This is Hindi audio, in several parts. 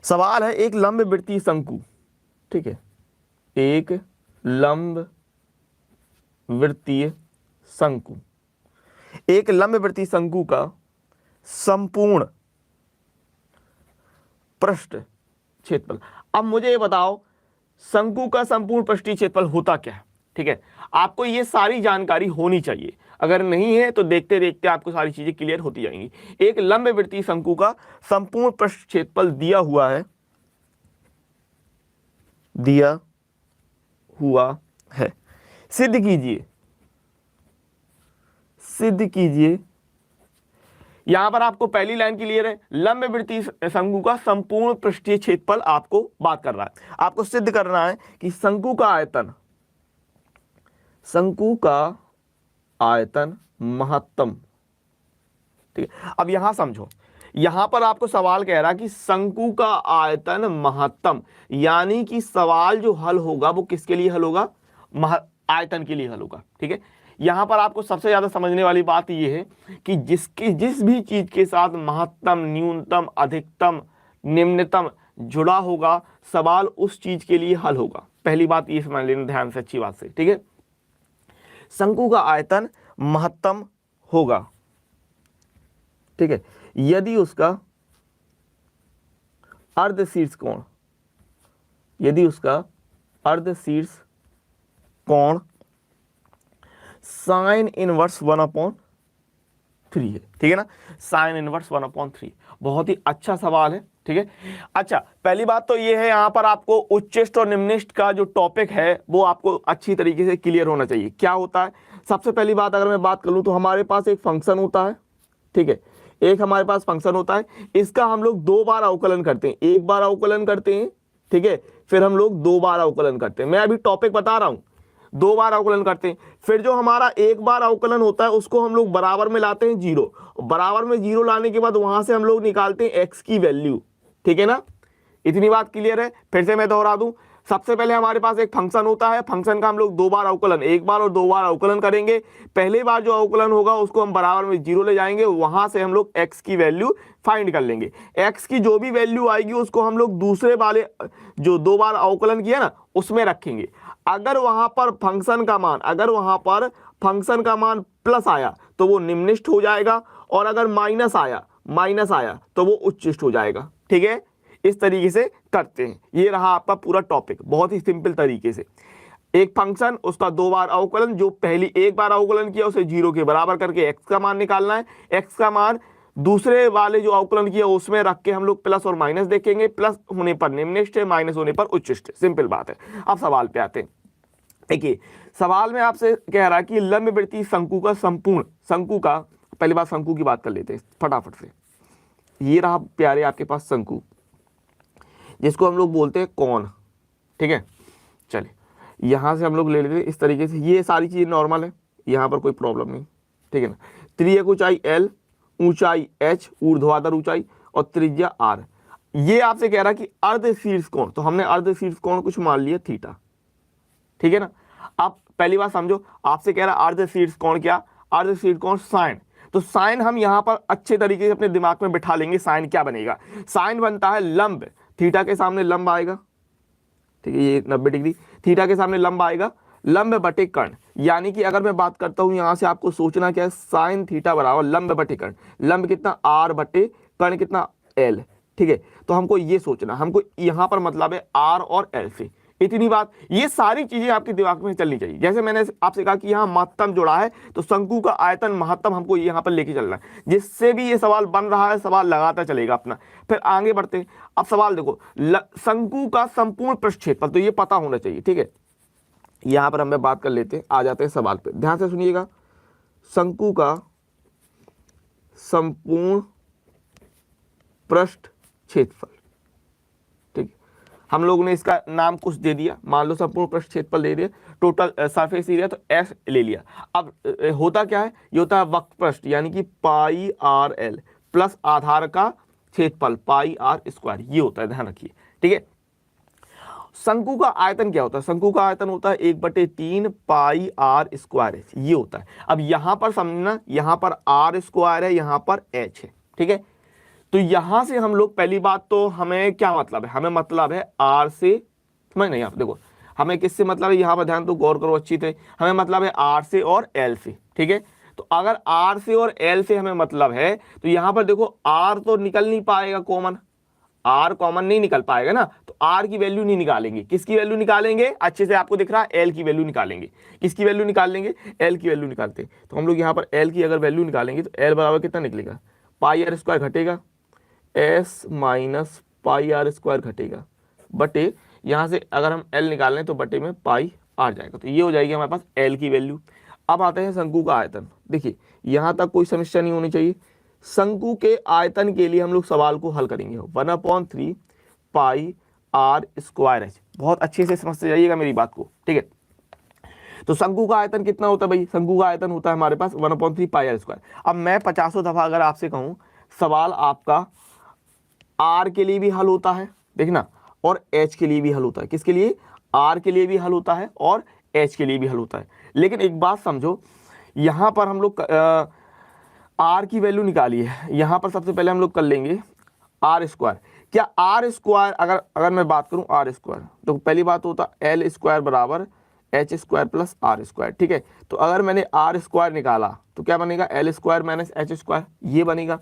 सवाल है एक लंब वृत्तीय शंकु, ठीक है, एक लंब वृत्तीय शंकु, एक लंब वृत्तीय शंकु का संपूर्ण पृष्ठ क्षेत्रफल। अब मुझे ये बताओ शंकु का संपूर्ण पृष्ठीय क्षेत्रफल होता क्या है, ठीक है। आपको ये सारी जानकारी होनी चाहिए, अगर नहीं है तो देखते देखते आपको सारी चीजें क्लियर होती जाएंगी। एक लंब वृत्तीय शंकु का संपूर्ण पृष्ठ क्षेत्रफल दिया हुआ है, दिया हुआ है। सिद्ध कीजिए, सिद्ध कीजिए। यहां पर आपको पहली लाइन क्लियर है, लंब वृत्तीय शंकु का संपूर्ण पृष्ठीय क्षेत्रफल आपको बात कर रहा है। आपको सिद्ध करना है कि शंकु का आयतन, शंकु का आयतन महत्तम, ठीक है। अब यहां समझो, यहां पर आपको सवाल कह रहा है कि शंकु का आयतन महत्तम, यानी कि सवाल जो हल होगा वो किसके लिए हल होगा, आयतन के लिए हल होगा, ठीक है। यहां पर आपको सबसे ज्यादा समझने वाली बात यह है कि जिस भी चीज के साथ महत्तम, न्यूनतम, अधिकतम, निम्नतम जुड़ा होगा, सवाल उस चीज के लिए हल होगा। पहली बात ये समझ लेना ध्यान से, अच्छी बात से, ठीक है। शंकु का आयतन महत्तम होगा, ठीक है, यदि उसका अर्धशीर्ष कोण, यदि उसका अर्धशीर्ष कोण साइन इनवर्स 1/3 है, ठीक है ना, साइन इनवर्स 1/3। बहुत ही अच्छा सवाल है, ठीक है। अच्छा, पहली बात तो ये है, यहां पर आपको उच्चिष्ट और निम्निष्ट का जो टॉपिक है वो आपको अच्छी तरीके से क्लियर होना चाहिए। क्या होता है, सबसे पहली बात अगर मैं बात करूं तो हमारे पास एक फंक्शन होता है, ठीक है, एक हमारे पास फंक्शन होता है, इसका हम लोग 2 बार अवकलन करते हैं, एक बार अवकलन करते हैं, ठीक है, फिर हम लोग 2 बार अवकलन करते हैं। मैं अभी टॉपिक बता रहा हूं, 2 बार अवकलन करते हैं, फिर जो हमारा एक बार अवकलन होता है उसको हम लोग बराबर में लाते हैं 0, बराबर में 0 लाने के बाद वहां से हम लोग निकालते हैं x की वैल्यू, ठीक है ना। इतनी बात क्लियर है। फिर से मैं दोहरा दूं, सबसे पहले हमारे पास एक फंक्शन होता है, फंक्शन का हम लोग 2 बार अवकलन, एक बार और 2 बार अवकलन करेंगे। पहली बार जो अवकलन होगा उसको हम बराबर में 0 ले जाएंगे, वहां से हम लोग x की वैल्यू फाइंड कर लेंगे। x की जो भी वैल्यू आएगी उसको हम लोग दूसरे वाले जो 2 बार अवकलन किया ना उसमें रखेंगे। अगर वहां पर फंक्शन का मान, अगर वहां पर फंक्शन का मान प्लस आया तो वो निम्निष्ट हो जाएगा, और अगर माइनस आया तो वो उच्चिष्ट हो जाएगा, ठीक है। इस तरीके से करते हैं। ये रहा आपका पूरा टॉपिक, बहुत ही सिंपल तरीके से। एक फंक्शन, उसका 2 बार अवकलन, जो पहली एक बार अवकलन किया उसे 0 के बराबर करके x का मान निकालना है। x का मान दूसरे वाले जो अवकलन किया उसमें रख के हम लोग प्लस और माइनस देखेंगे, प्लस होने पर निम्निष्ट है, माइनस होने पर उच्चिष्ट है। सिंपल बात है। अब सवाल पे आते हैं। देखिए, सवाल में आपसे कह रहा है कि लंब वृत्तीय शंकु का संपूर्ण, शंकु का, पहली बात शंकु की बात कर लेते हैं फटाफट से। ये रहा प्यारे आपके पास शंकु, जिसको हम लोग बोलते हैं कोण, ठीक है। चलिए यहां से हम लोग ले लेते हैं इस तरीके से, ये सारी चीजें नॉर्मल है, यहां पर कोई प्रॉब्लम नहीं, ठीक है ना। त्रिज्या ऊंचाई l, ऊंचाई h, ऊर्ध्वाधर ऊंचाई, और त्रिज्या r। ये आपसे कह रहा है कि अर्धशीर्ष कोण, तो हमने अर्धशीर्ष कोण कुछ मान लिया थीटा, ठीक है ना। अब पहली बात समझो, आपसे कह रहा है अर्धशीर्ष कोण क्या, अर्धशीर्ष कोण साइन। तो साइन हम यहां पर अच्छे तरीके से अपने दिमाग में बिठा लेंगे। साइन क्या बनेगा, साइन बनता है लंब, थीटा के सामने लंब आएगा, ठीक है, ये 90 डिग्री, थीटा के सामने लंब आएगा, लंब बटे कर्ण। यानी कि अगर मैं बात करता हूं यहां से, आपको सोचना क्या है, साइन थीटा बराबर लंब बटे कर्ण। लंब कितना r बटे कर्ण कितना l, ठीक है। तो हमको ये सोचना, हमको यहां पर मतलब है r और l से, इतनी बात। ये सारी चीजें आपके दिमाग में चलनी चाहिए। जैसे मैंने आपसे कहा कि यहाँ महत्तम जुड़ा है, तो शंकु का आयतन महत्तम हमको यहाँ पर लेके चलना है। जिससे भी ये सवाल बन रहा है, सवाल लगाता चलेगा अपना। फिर आगे बढ़ते हैं। अब सवाल देखो, शंकु का संपूर्ण पृष्ठ क्षेत्रफल, तो ये पता होना चाहिए, ठीक है। यहां पर हम बात कर लेते हैं, आ जाते हैं सवाल पे, ध्यान से सुनिएगा। शंकु का संपूर्ण पृष्ठ क्षेत्रफल, हम लोगों ने इसका नाम कुछ दे दिया, मान लो संपूर्ण पृष्ठ क्षेत्रफल दे दिया, टोटल सरफेस एरिया तो S ले लिया। अब होता क्या है, ये होता है वक्र पृष्ठ, यानी कि पाई आर एल प्लस आधार का क्षेत्रफल पाई आर स्क्वायर, ये होता है, ध्यान रखिए, ठीक है। शंकु का आयतन क्या होता है, शंकु का आयतन होता है 1/3 पाई आर स्क्वायर, ये होता है। अब यहां पर समझना, यहां पर आर स्क्वायर है, यहां पर h है, ठीक है। तो यहां से हम लोग, पहली बात तो हमें क्या मतलब है, हमें मतलब है आर से, समझ नहीं आप देखो हमें किससे मतलब है, यहाँ पर ध्यान तो गौर करो अच्छी से, हमें मतलब है आर से और एल से, ठीक है। तो अगर आर से और एल से हमें मतलब है तो यहां पर देखो आर तो निकल नहीं पाएगा कॉमन, आर कॉमन नहीं निकल पाएगा ना, तो आर की वैल्यू नहीं निकालेंगे, किसकी वैल्यू निकालेंगे, अच्छे से आपको दिख रहा है, एल की वैल्यू निकालेंगे। किसकी वैल्यू निकाल लेंगे, एल की वैल्यू निकालते हैं। तो हम लोग यहाँ पर एल की अगर वैल्यू निकालेंगे तो एल बराबर कितना निकलेगा, पाई आर स्क्वायर घटेगा, S minus pi are square घटेगा, बटे यहाँ से अगर हम एल निकाल लें तो बटे में पाई आर जाएगा। तो ये हो जाएगी हमारे पास एल की वैल्यू। अब आते हैं शंकु का आयतन। देखिए यहाँ तक कोई समस्या नहीं होनी चाहिए। शंकु के आयतन के लिए हम लोग सवाल को हल करेंगे 1/3 पाई आर स्क्वायर एच। बहुत अच्छे से समझते जाइएगा मेरी बात को, ठीक है। तो शंकु का आयतन कितना होता है भाई, शंकु का आयतन होता है हमारे पास 1/3 पाई आर स्क्वायर। अब मैं 50 दफा अगर आपसे कहूँ सवाल आपका आर के लिए भी हल होता है, देखना, और एच के लिए भी हल होता है। किसके लिए, आर के लिए भी हल होता है और एच के लिए भी हल होता है। लेकिन एक बात समझो, यहां पर हम लोग आर की वैल्यू निकाली है, यहां पर सबसे पहले हम लोग कर लेंगे आर स्क्वायर। क्या आर स्क्वायर, अगर मैं बात करूं आर स्क्वायर, तो पहली बात होता एल स्क्वायर बराबर H square plus are square, ठीक है। तो अगर मैंने आर स्क्वायर निकाला तो क्या बनेगा, L square minus H square, ये बनेगा।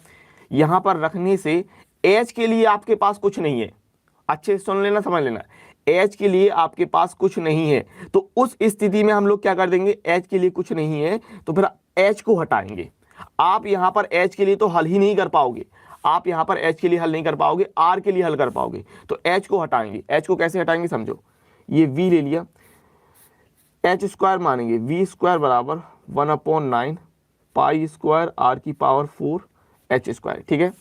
यहां पर रखने से एच के लिए आपके पास कुछ नहीं है, अच्छे से सुन लेना, समझ लेना, एच के लिए आपके पास कुछ नहीं है। तो उस स्थिति में हम लोग क्या कर देंगे, एच के लिए कुछ नहीं है तो फिर एच को हटाएंगे। आप यहां पर एच के लिए तो हल ही नहीं कर पाओगे, आप यहां पर एच के लिए हल नहीं कर पाओगे, आर के लिए हल कर पाओगे। तो एच को हटाएंगे। एच को कैसे हटाएंगे समझो, ये वी ले लिया, एच स्क्वायर मानेंगे, वी स्क्वायर बराबर 1/9 पाई स्क्वायर आर की पावर 4 एच स्क्वायर, ठीक है।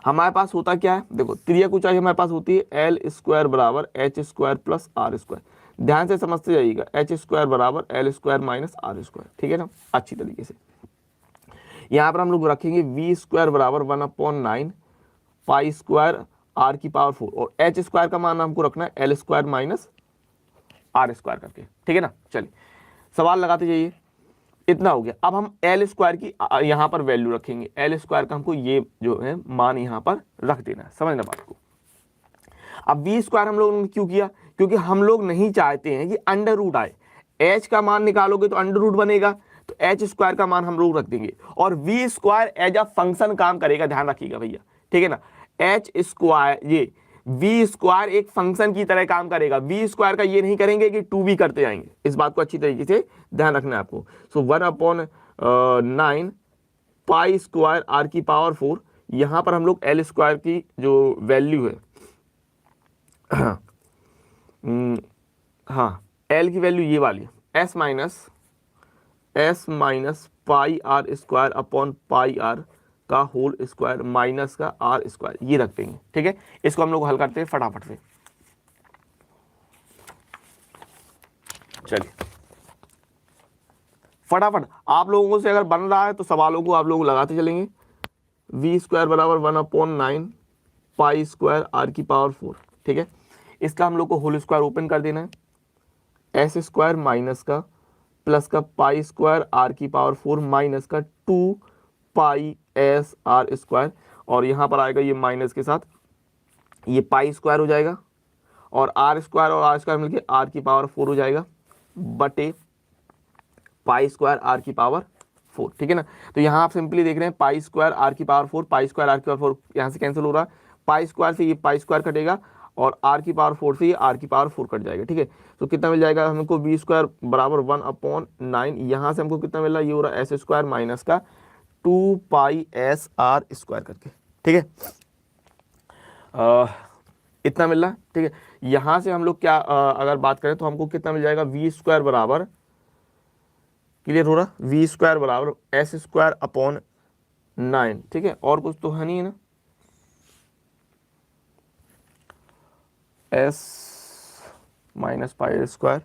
हमारे पास होता क्या है, देखो त्रिज्या ऊंचाई हमारे पास होती है एल स्क्वायर बराबर H square plus are square. ध्यान से समझते जाइएगा, एच स्क्वायर बराबर L square minus R square, ठीक है ना, अच्छी तरीके से। यहाँ पर हम लोग रखेंगे वी स्क्वायर बराबर 1/9 पाई स्क्वायर आर की पावर 4, और एच स्क्वायर का मान हमको रखना है L square minus R square करके, ठीक है ना। चलिए सवाल लगाते जाइए, इतना हो गया। अब हम एल स्क्वायर की यहाँ पर वैल्यू रखेंगे, एल स्क्वायर का हमको ये जो है मान यहाँ पर रख देना है, समझना बात को। अब वी स्क्वायर हम लोगों ने क्यों किया, क्योंकि हम लोग नहीं चाहते हैं कि अंडर रूट आए। एच का मान निकालोगे तो अंडर रूट बनेगा, तो एच स्क्वायर का मान हम लोग रख देंगे, और V square as a function काम करेगा, ध्यान रखिएगा भैया, ठीक है ना। एच स्क्वायर, ये वी स्क्वायर एक फंक्शन की तरह काम करेगा। वी स्क्वायर का ये नहीं करेंगे कि 2b करते जाएंगे, इस बात को अच्छी तरीके से ध्यान रखना है आपको। सो 1/9 पाई स्क्वायर आर की पावर 4, यहां पर हम लोग एल स्क्वायर की जो वैल्यू है हाँ, एल की वैल्यू ये वाली S minus pi are square upon pi R का होल स्क्वायर माइनस का आर स्क्वायर, ये रख देंगे, ठीक है। इसको हम लोग हल करते हैं फटाफट से। चलिए फटाफट, आप लोगों से अगर बन रहा है तो सवालों को आप लोग लगाते चलेंगे। वी स्क्वायर बराबर 1/9 पाई स्क्वायर आर की पावर 4, ठीक है। इसका हम लोग को होल स्क्वायर ओपन कर देना है, एस स्क्वायर माइनस का प्लस का पाई स्क्वायर आर की पावर 4 माइनस का 2 पाई एस आर स्क्वायर, और यहाँ पर आएगा ये माइनस के साथ ये पाई स्क्वायर हो जाएगा, और आर स्क्वायर और आर स्क्वायर मिलके आर की पावर 4 हो जाएगा, बटे पाई स्क्वायर आर की पावर 4, ठीक है ना। तो यहाँ आप सिंपली देख रहे हैं पाई स्क्वायर आर की पावर 4, पाई स्क्वायर आर की पावर 4 यहाँ से कैंसिल हो रहा है, पाई स्क्वायर से ये पाई स्क्वायर कटेगा, और आर की पावर 4 से ये आर की पावर 4 कट जाएगा, ठीक है। तो कितना मिल जाएगा हमको, वी स्क्वायर बराबर 1/9, यहाँ से हमको कितना मिल रहा है, ये हो रहा है एस स्क्वायर माइनस का 2 पाई एस आर स्क्वायर करके, ठीक है। इतना मिल रहा है, ठीक है। यहाँ से हम लोग क्या अगर बात करें तो हमको कितना मिल जाएगा, वी स्क्वायर बराबर, क्लियर हो रहा, वी स्क्वायर बराबर एस स्क्वायर अपॉन 9, ठीक है। और कुछ तो है नहीं है ना, एस माइनस पाई स्क्वायर,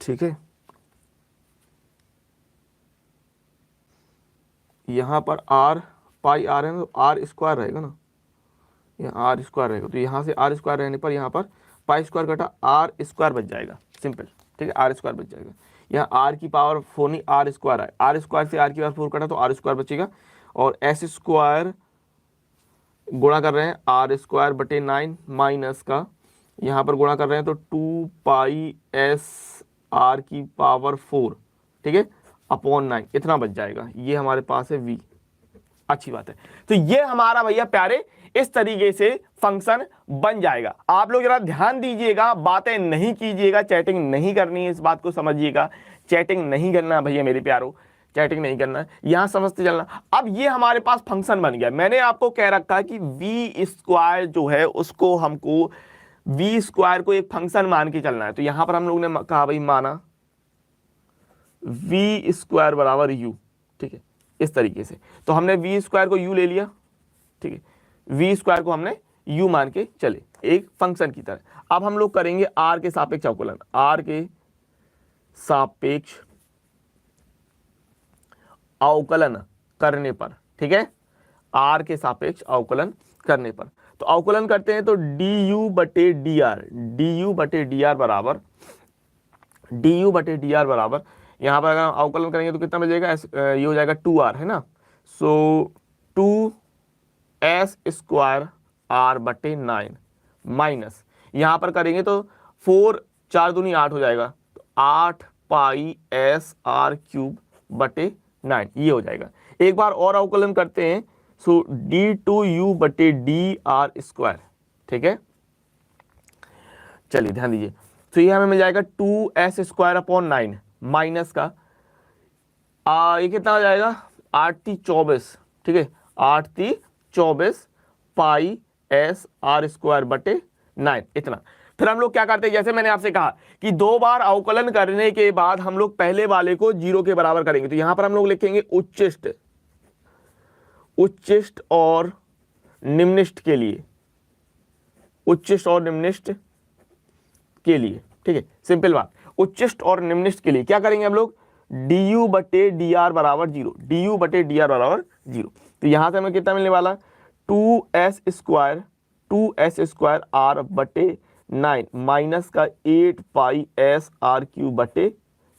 ठीक है। यहाँ पर आर पाई आर है ना, तो आर स्क्वायर रहेगा ना, यहाँ आर स्क्वायर रहेगा, तो यहाँ से आर स्क्वायर रहने पर यहाँ पर पाई स्क्वायर कटा आर स्क्वायर बच जाएगा, सिंपल, ठीक है, आर स्क्वायर बच जाएगा। यहाँ आर की पावर 4 नहीं, आर स्क्वायर है, आर स्क्वायर से आर की पावर 4 कटा तो आर स्क्वायर बचेगा, और एस स्क्वायर गुणा कर रहे हैं आर स्क्वायर बटे 9 माइनस का यहाँ पर गुणा कर रहे हैं तो 2 पाई एस आर की पावर 4, ठीक है, अपॉन 9, इतना बच जाएगा। ये हमारे पास है v। अच्छी बात है। तो ये हमारा भैया प्यारे इस तरीके से फंक्शन बन जाएगा। आप लोग जरा ध्यान दीजिएगा, बातें नहीं कीजिएगा, चैटिंग नहीं करनी है, इस बात को समझिएगा। चैटिंग नहीं करना भैया मेरे प्यारों, चैटिंग नहीं करना है, यहां समझते चलना। अब ये हमारे पास फंक्शन बन गया। मैंने आपको कह रखा है कि वी स्क्वायर जो है उसको हमको वी स्क्वायर को एक फंक्शन मान के चलना है। तो यहां पर हम लोग ने कहा भाई माना वी स्क्वायर बराबर यू, ठीक है, इस तरीके से। तो हमने वी स्क्वायर को यू ले लिया, ठीक है, वी स्क्वायर को हमने यू मान के चले एक फंक्शन की तरह। अब हम लोग करेंगे आर के सापेक्ष अवकलन, आर के सापेक्ष अवकलन करने पर, ठीक है, आर के सापेक्ष अवकलन करने पर। तो अवकलन करते हैं तो डी यू बटे डी आर, डी यू बटे डी आर बराबर, डी यू बटे डी आर बराबर, यहाँ पर अगर हम अवकलन करेंगे तो कितना मिल जाएगा, ये हो जाएगा 2r, है ना। सो 2s स्क्वायर r बटे 9 माइनस यहाँ पर करेंगे तो 4 4 दूनी 8 हो जाएगा, तो 8 पाई एस आर क्यूब बटे 9, ये हो जाएगा। एक बार और अवकलन करते हैं, सो d2u बटे डी आर स्क्वायर, ठीक है। चलिए ध्यान दीजिए, तो ये हमें मिल जाएगा 2s स्क्वायर अपॉन 9 माइनस का ये कितना हो जाएगा 8 × 24, ठीक है, 8 × 24 पाई एस आर स्क्वायर बटे 9, इतना। फिर हम लोग क्या करते हैं, जैसे मैंने आपसे कहा कि 2 बार अवकलन करने के बाद हम लोग पहले वाले को 0 के बराबर करेंगे। तो यहां पर हम लोग लिखेंगे उच्चिष्ट, उच्चिष्ट और निम्निष्ठ के लिए, उच्चिष्ट और निम्निष्ठ के लिए, ठीक है, सिंपल बात। उच्चिष्ट और निम्निष्ठ के लिए क्या करेंगे हम लोग, डी यू बटे डी आर बराबर 0, डी यू बटे डी आर बराबर 0। तो यहां से हमें कितना मिलने वाला, 2s स्क्वायर आर बटे 9 माइनस का 8 पाई एस आर क्यूब बटे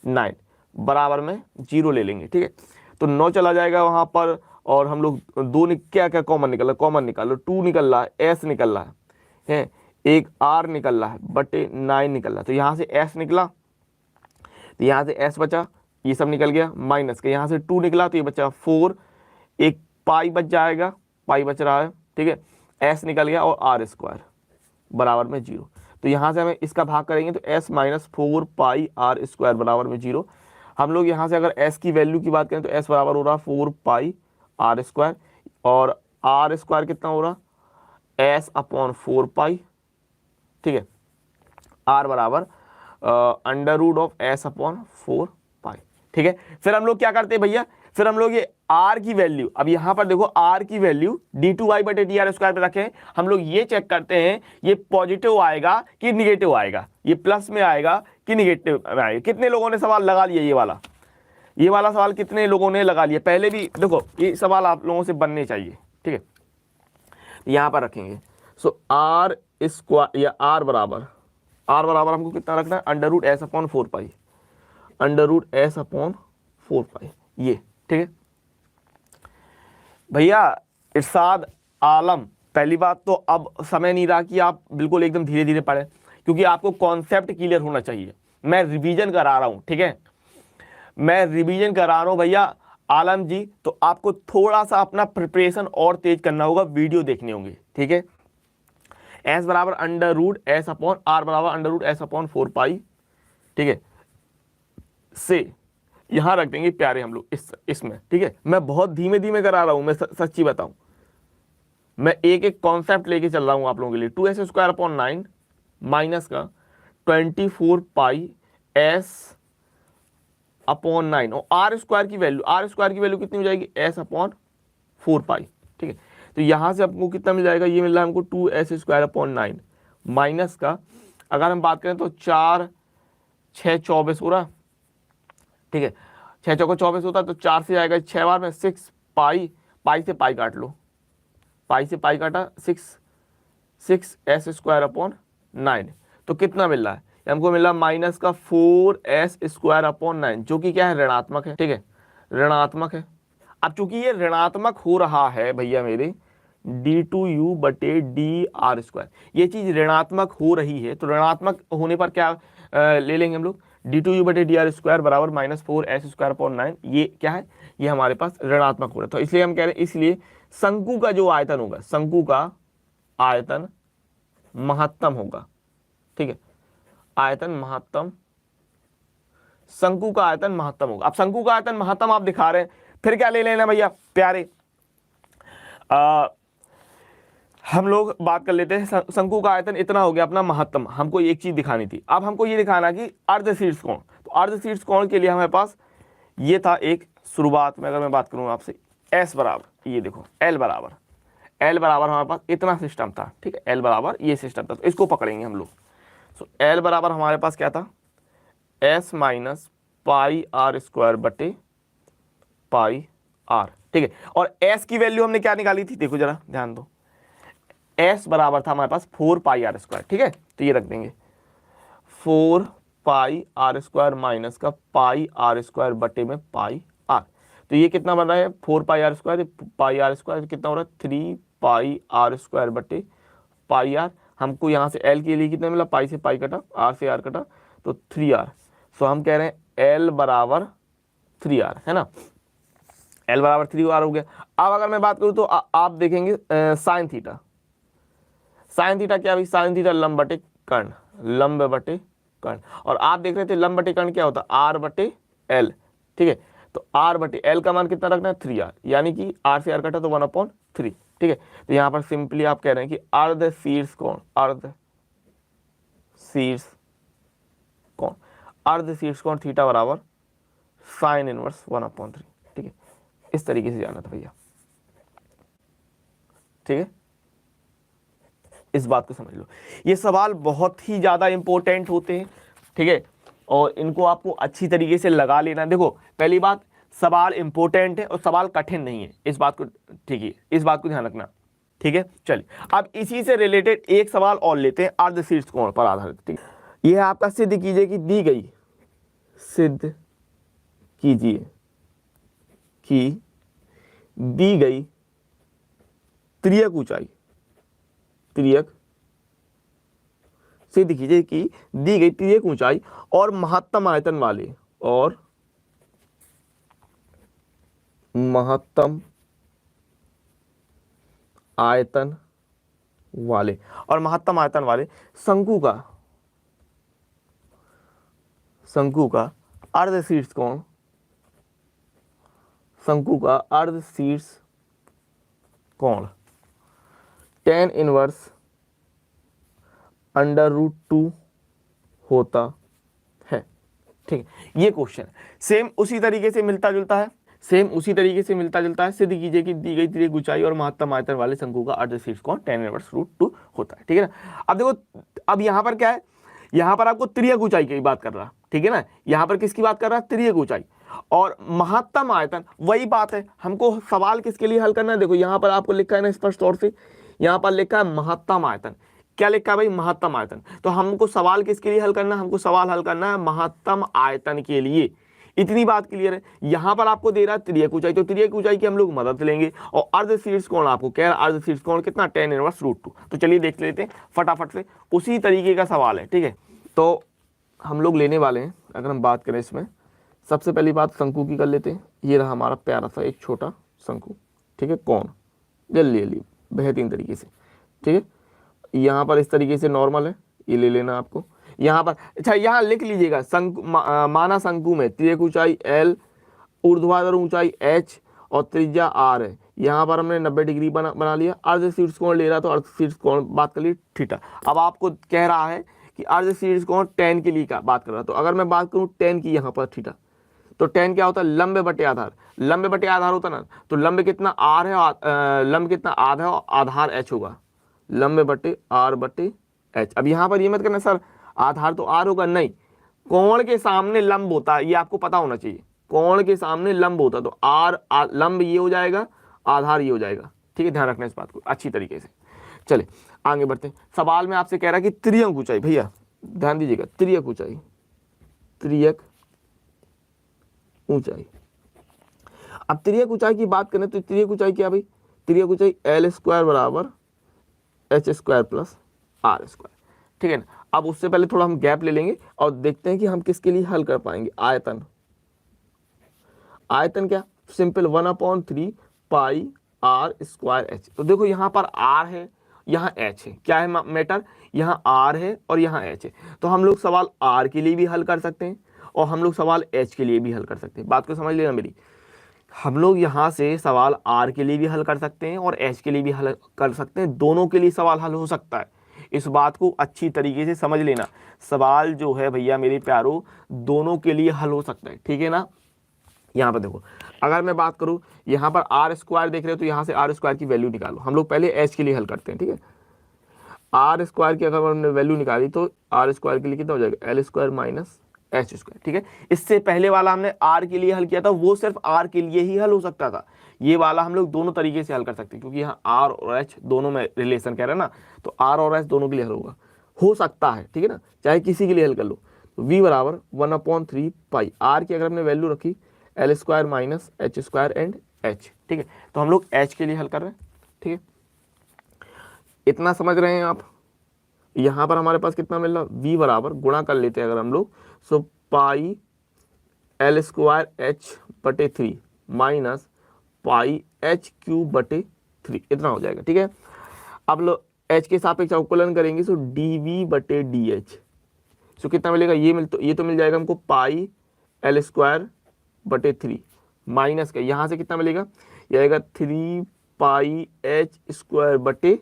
9 बराबर में 0 ले लेंगे, ठीक है। तो 9 चला जाएगा वहां पर, और हम लोग दो क्या क्या कॉमन निकल रहा है, कॉमन निकालो, 2 निकल रहा है, एस निकल रहा है, एक आर निकल रहा है बटे 9 निकल रहा है। तो यहाँ से एस निकला, तो यहाँ से एस बचा, ये सब निकल गया, माइनस के यहाँ से 2 निकला, तो ये बचा 4, एक पाई बच जाएगा, पाई बच रहा है, ठीक है, एस निकल गया, और आर स्क्वायर बराबर में 0। तो यहाँ से हमें इसका भाग करेंगे तो S minus 4 pi are square बराबर में 0। हम लोग यहाँ से अगर एस की वैल्यू की बात करें तो एस बराबर हो रहा 4 पाई आर स्क्वायर, और आर स्क्वायर कितना हो रहा, एस अपॉन 4 पाई, ठीक है, आर बराबर under root of S upon 4 pi, ठीक है। फिर हम लोग क्या करते हैं भैया, फिर हम लोग ये आर की वैल्यू, अब यहां पर देखो आर की वैल्यू d2y बटे डी आर स्क्वायर पे रखें, हम लोग ये चेक करते हैं ये पॉजिटिव आएगा कि निगेटिव आएगा, ये प्लस में आएगा कि निगेटिव में आएगा। कितने लोगों ने सवाल लगा लिया, ये वाला सवाल कितने लोगों ने लगा लिया, पहले भी देखो ये सवाल आप लोगों से बनने चाहिए, ठीक है। यहां पर रखेंगे, सो आर स्क्वायर या आर बराबर हमको कितना रखना है, अंडर रूट एस अपॉन 4 पाई, अंडर रूट एस अपॉन 4 पाई, ये, ठीक है भैया। इरशाद आलम, पहली बात तो अब समय नहीं रहा कि आप बिल्कुल एकदम धीरे धीरे पढ़ें, क्योंकि आपको कॉन्सेप्ट क्लियर होना चाहिए। मैं रिवीजन करा रहा हूं, ठीक है, मैं रिवीजन करा रहा हूं भैया आलम जी। तो आपको थोड़ा सा अपना प्रिपरेशन और तेज करना होगा, वीडियो देखने होंगे, ठीक है। एस बराबर under root S upon R बराबर under root S upon 4 pi, ठीक है, से यहां रख देंगे प्यारे हम लोग इसमें, ठीक है। मैं बहुत धीमे धीमे करा रहा हूं, मैं सच्ची बताऊं, मैं एक एक कॉन्सेप्ट लेके चल रहा हूं आप लोगों के लिए। 2s स्क्वायर अपॉन 9 माइनस का 24 पाई एस अपॉन 9, और आर स्क्वायर की वैल्यू कितनी हो जाएगी, एस अपॉन 4 पाई, ठीक है। तो यहां से आपको कितना मिल जाएगा, ये मिल रहा है हमको 2s स्क्वायर अपॉन 9 माइनस का, अगर हम बात करें तो 4 6 24 हो रहा, ठीक है, 6 चौको 24 होता है, तो 4 से आएगा 6 बार में 6 पाई, पाई से पाई काट लो, पाई से पाई काटा 6 एस स्क्वायर अपॉन 9, तो कितना मिल रहा है, हमको मिल रहा माइनस का 4s स्क्वायर अपॉन 9, जो कि क्या है, ऋणात्मक है, ठीक है, ऋणात्मक है। अब चूंकि ये ऋणात्मक हो रहा है भैया मेरे d2u बटे डी आर स्क्वायर, ये चीज ऋणात्मक हो रही है, तो ऋणात्मक होने पर क्या ले लेंगे हम लोग, d2u बटे डी आर स्क्वायर बराबर -4s² 9, ये क्या है, ये हमारे पास ऋणात्मक हो रहा है। तो इसलिए हम कह रहे हैं, इसलिए शंकु का जो आयतन होगा, शंकु का आयतन महत्तम होगा, ठीक है, आयतन महत्तम, शंकु का आयतन महत्तम होगा। अब शंकु का आयतन महत्तम आप दिखा रहे हैं, फिर क्या ले लेना भैया प्यारे, हम लोग बात कर लेते हैं, शंकु का आयतन इतना हो गया अपना महत्तम, हमको एक चीज दिखानी थी, अब हमको ये दिखाना कि अर्ध शीर्ष कोण, तो अर्ध शीर्ष कोण के लिए हमारे पास ये था एक शुरुआत में, अगर मैं बात करूं आपसे, एस बराबर, ये देखो एल बराबर हमारे पास इतना सिस्टम था, ठीक है, एल बराबर ये सिस्टम था, तो इसको पकड़ेंगे हम लोग। सो एल बराबर हमारे पास क्या था, S minus pi are square बटे पाई आर, ठीक है, और एस की वैल्यू हमने क्या निकाली थी, देखो जरा ध्यान दो, एस बराबर था हमारे पास 4 पाई आर स्क्वायर, ठीक है, तो ये रख देंगे 4 पाई आर स्क्वायर माइनस का पाई आर स्क्वायर बटे में पाई आर, तो ये कितना बन रहा है 4 pi are square, pi are square कितना हो रहा है 3 पाई आर स्क्वायर बटे पाई आर, हमको यहाँ से एल के लिए कितना मिला, पाई से पाई कटा, आर से आर कटा, तो 3r, सो हम कह रहे हैं एल बराबर 3r, है ना, एल बराबर 3r हो गया। अब अगर मैं बात करूँ तो आप देखेंगे साइन थीटा, साइन थीटा क्या भाई, साइन थीटा लंब बटे कर्ण, लंब बटे कर्ण, और आप देख रहे थे लंब बटे कर्ण क्या होता है, आर बटे एल, ठीक है, तो आर बटे एल का मान कितना रखना है 3r, यानी कि आर से आर कटा तो 1/3, ठीक है, तो यहाँ पर सिंपली आप कह रहे हैं कि अर्ध शीर्ष कोण, अर्ध शीर्ष कोण, अर्ध शीर्ष कोण थीटा बराबर साइन इनवर्स 1/3, ठीक है, इस तरीके से जाना था भैया, ठीक है, इस बात को समझ लो, ये सवाल बहुत ही ज्यादा इंपॉर्टेंट होते हैं, ठीक है, और इनको आपको अच्छी तरीके से लगा लेना। देखो पहली बात, सवाल इंपॉर्टेंट है और सवाल कठिन नहीं है, इस बात को, ठीक है, इस बात को ध्यान रखना, ठीक है। चलिए अब इसी से रिलेटेड एक सवाल और लेते हैं, अर्ध शीर्ष कोण पर आधारित, ठीक है, यह आपका सिद्ध कीजिए कि दी गई, सिद्ध कीजिए कि दी गई त्रियक ऊंचाई, त्रियक, सिद्ध कीजिए कि दी गई त्रियक ऊंचाई और महत्तम आयतन वाले, और महत्तम आयतन वाले, और महत्तम आयतन वाले शंकु का, शंकु का अर्ध शीर्ष कोण, शंकु का अर्ध शीर्ष कोण tan इनवर्स √2 होता है, ठीक है, ये क्वेश्चन सेम उसी तरीके से मिलता जुलता है, सेम उसी तरीके से मिलता जुलता है, सिद्ध कीजिए कि दी गई त्रियक ऊंचाई और महत्तम आयतन वाले शंकु का अर्ध शीर्ष कोण tan इनवर्स √2 होता है, ठीक है ना। अब देखो, अब यहाँ पर क्या है, यहाँ पर आपको त्रियक ऊंचाई की बात कर रहा, ठीक है ना, यहाँ पर किसकी बात कर रहा है, त्रियक ऊंचाई, और महत्तम आयतन वही बात है, हमको सवाल किसके लिए हल करना है, देखो यहाँ पर आपको लिखा है ना स्पष्ट तौर से, यहाँ पर लिखा है महत्तम आयतन, क्या लिखा है भाई, महत्तम आयतन, तो हमको सवाल किसके लिए हल करना है, हमको सवाल हल करना है महत्तम आयतन के लिए, इतनी बात क्लियर है। यहाँ पर आपको दे रहा है त्रियक ऊंचाई, तो त्रियक ऊंचाई की हम लोग मदद लेंगे, और अर्ध शीर्ष कोण आपको कह रहा है, अर्ध शीर्ष कोण कितना tan इनवर्स √2, तो चलिए देख लेते हैं फटाफट से, उसी तरीके का सवाल है, ठीक है, तो हम लोग लेने वाले हैं, अगर हम बात करें इसमें, सबसे पहली बात शंकु की कर लेते हैं, ये रहा हमारा प्यारा सा एक छोटा शंकु, ठीक है, कोण ले ली बेहतरीन तरीके से, ठीक है, यहाँ पर इस तरीके से नॉर्मल है, ये ले लेना आपको, यहाँ पर अच्छा यहाँ लिख लीजिएगा, शंकु माना शंकु में त्रियक ऊंचाई L, ऊर्ध्वाधर ऊंचाई H और त्रिज्या R है, यहाँ पर हमने 90 डिग्री बना लिया, अर्ध शीर्ष कोण ले रहा तो अर्ध शीर्ष कोण बात कर ली थीटा। अब आपको कह रहा है कि अर्ध शीर्ष कोण tan के लिए का बात कर रहा, तो अगर मैं बात करूँ tan की यहाँ पर थीटा, तो tan क्या होता है, लंब बटे आधार, लंब बटे आधार होता ना, तो लंब कितना r है, लंब कितना आधा है और आधार h होगा, लंब बटे r बटे h। अब यहाँ पर ये मत करना सर आधार तो r होगा, नहीं, कोण के सामने लंब होता है, ये आपको पता होना चाहिए, कोण के सामने लंब होता है, तो r लंब ये हो जाएगा, आधार ये हो जाएगा, ठीक है, ध्यान रखना इस बात को अच्छी तरीके से। चले आगे बढ़ते हैं, सवाल में आपसे कह रहा है कि त्रियक ऊंचाई, भैया ध्यान दीजिएगा, त्रियक ऊंचाई, त्रियक ऊंचाई, अब तिर्यक ऊंचाई की बात करें तो तिर्यक ऊंचाई क्या भाई, तिर्यक ऊंचाई एल स्क्वायर बराबर H square plus are square, ठीक है ना। अब उससे पहले थोड़ा हम गैप ले लेंगे और देखते हैं कि हम किसके लिए हल कर पाएंगे। आयतन, आयतन क्या, simple 1/3 pi are square H. तो देखो यहाँ पर आर है, यहाँ एच है, क्या है मैटर, यहाँ आर है और यहाँ एच है। तो हम लोग सवाल आर के लिए भी हल कर सकते हैं और हम लोग सवाल एच के लिए भी हल कर सकते हैं। बात को समझ लेना मेरी, हम लोग यहाँ से सवाल आर के लिए भी हल कर सकते हैं और एच के लिए भी हल कर सकते हैं, दोनों के लिए सवाल हल हो सकता है। इस बात को अच्छी तरीके से समझ लेना, सवाल जो है भैया मेरे प्यारों दोनों के लिए हल हो सकता है, ठीक है ना। यहाँ पर देखो, अगर मैं बात करूँ यहाँ पर आर स्क्वायर देख रहे हो तो यहाँ से आर स्क्वायर की वैल्यू निकालो। हम लोग पहले एच के लिए हल करते हैं, ठीक है। आर स्क्वायर की अगर हमने वैल्यू निकाली तो आर स्क्वायर के लिए कितना हो जाएगा, L square minus H square, ठीक है। इससे पहले वाला हमने आर के लिए हल किया था, वो सिर्फ आर के लिए ही हल हो सकता था। ये वाला हम लोग दोनों तरीके से हल कर सकते हैं, क्योंकि यहाँ आर और एच दोनों में रिलेशन कह रहे हैं ना, तो आर और एच दोनों के लिए हल होगा, हो सकता है, ठीक है ना, चाहे किसी के लिए हल कर लो। तो v बराबर 1/3 पाई आर की अगर हमने वैल्यू रखी L square minus H square and H, ठीक है। तो हम लोग एच के लिए हल कर रहे हैं, ठीक है। इतना समझ रहे हैं आप। यहाँ पर हमारे पास कितना मिल रहा, v बराबर गुणा कर लेते हैं अगर हम लोग, सो पाई एल स्क्वायर एच बटे 3 माइनस पाई एच क्यूब बटे 3, इतना हो जाएगा, ठीक है। अब लोग एच के सापेक्ष अवकलन करेंगे, सो डी वी बटे डी एच, सो कितना मिलेगा, ये तो मिल जाएगा हमको पाई एल स्क्वायर बटे 3 माइनस का यहाँ से कितना मिलेगा, ये आएगा 3 पाई एच स्क्वायर बटे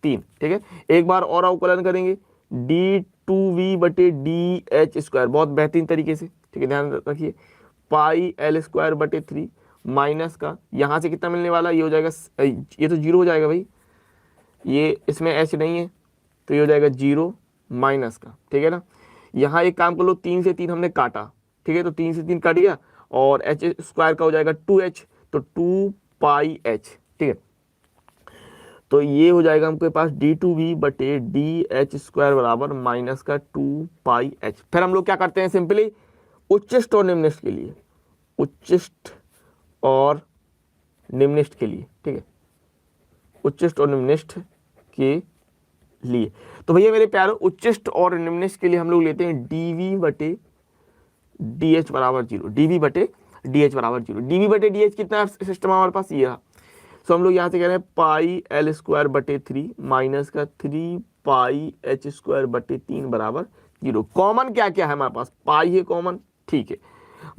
3, ठीक है। एक बार और अवकलन करेंगे, डी टू वी बटे डी एच स्क्वायर, बहुत बेहतरीन तरीके से, ठीक है, ध्यान रखिए, पाई एल स्क्वायर बटे 3 माइनस का यहाँ से कितना मिलने वाला, ये हो जाएगा, ये तो जीरो हो जाएगा भाई, ये इसमें एच नहीं है तो ये हो जाएगा जीरो माइनस का, ठीक है ना। यहाँ एक काम कर लो, 3 से 3 हमने काटा, ठीक है, तो 3 से 3 कट गया और एच स्क्वायर का हो जाएगा 2h, तो 2 पाई एच, ठीक है। तो ये हो जाएगा हमके पास डी टू वी बटे डी एच स्क्वायर बराबर माइनस का 2 पाई एच। फिर हम लोग क्या करते हैं, सिंपली उच्चिष्ट और निम्निष्ट के लिए, उच्चिष्ट और निम्निष्ट के लिए, ठीक है, उच्चिष्ट और निम्निष्ट के लिए। तो भैया मेरे प्यारे उच्चिष्ट और निम्निष्ट के लिए हम लोग लेते हैं dv बटे डी बराबर 0, dv बटे डी बराबर 0। dv बटे डी कितना सिस्टम हमारे पास, ये रहा। सो हम लोग यहाँ से कह रहे हैं पाई एल स्क्वायर बटे 3 माइनस का 3 पाई एच स्क्वायर बटे 3 बराबर 0। कॉमन क्या क्या है हमारे पास, पाई है कॉमन, ठीक है,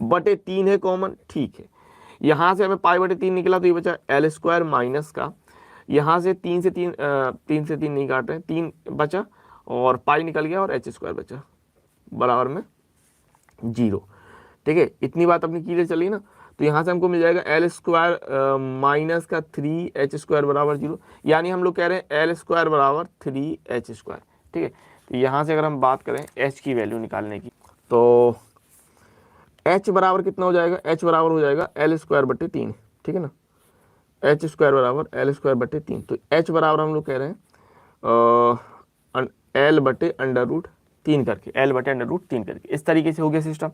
बटे 3 है कॉमन, ठीक है। यहाँ से हमें पाई बटे 3 निकला तो ये बचा एल स्क्वायर माइनस का, यहाँ से 3 से 3 नहीं काट रहे, 3 बचा और पाई निकल गया और एच स्क्वायर बचा बराबर में 0, ठीक है। इतनी बात अपनी क्लियर चली ना। तो यहाँ से हमको मिल जाएगा एल स्क्वायर माइनस का 3 एच स्क्वायर बराबर 0, यानी हम लोग कह रहे हैं एल स्क्वायर बराबर 3 एच स्क्वायर, ठीक है। तो यहाँ से अगर हम बात करें एच की वैल्यू निकालने की, तो एच बराबर कितना हो जाएगा, एच बराबर हो जाएगा एल स्क्वायर बटे 3, ठीक है ना, एच स्क्वायर बराबर एल स्क्वायर बटे 3। तो एच बराबर हम लोग कह रहे हैं एल बटे अंडर रूट 3 करके, एल बटे अंडर रूट 3 करके, इस तरीके से हो गया सिस्टम।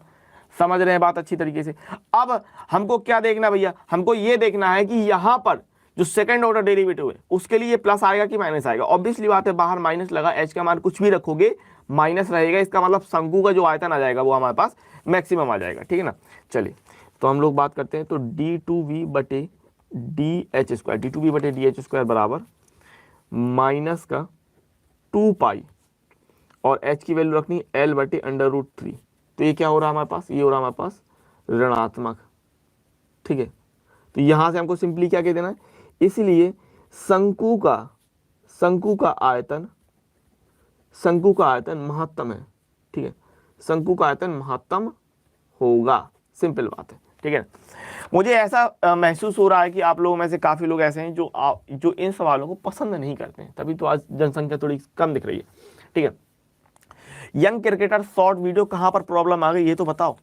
समझ रहे हैं बात अच्छी तरीके से। अब हमको क्या देखना भैया, हमको ये देखना है कि यहाँ पर जो सेकंड ऑर्डर डेरिवेटिव है उसके लिए प्लस आएगा कि माइनस आएगा। ऑब्वियसली बात है, बाहर माइनस लगा, एच का मान कुछ भी रखोगे माइनस रहेगा, इसका मतलब शंकु का जो आयतन आ जाएगा वो हमारे पास मैक्सिमम आ जाएगा, ठीक है ना। चलिए तो हम लोग बात करते हैं, तो डी टू वी बटे D H square, D two V बटे डी एच स्क्वायर बराबर माइनस का 2 पाई और एच की वैल्यू रखनी एल बटे अंडर रूट 3। तो ये क्या हो रहा है हमारे पास, ये हो रहा है हमारे पास ऋणात्मक, ठीक है। तो यहां से हमको सिंपली क्या कह देना है, इसलिए शंकु का आयतन महत्तम है, ठीक है, शंकु का आयतन महत्तम होगा, सिंपल बात है, ठीक है। मुझे ऐसा महसूस हो रहा है कि आप लोगों में से काफी लोग ऐसे हैं जो इन सवालों को पसंद नहीं करते हैं, तभी तो आज जनसंख्या थोड़ी कम दिख रही है, ठीक है। यंग क्रिकेटर शॉर्ट वीडियो कहां पर प्रॉब्लम आ गई ये तो बताओ।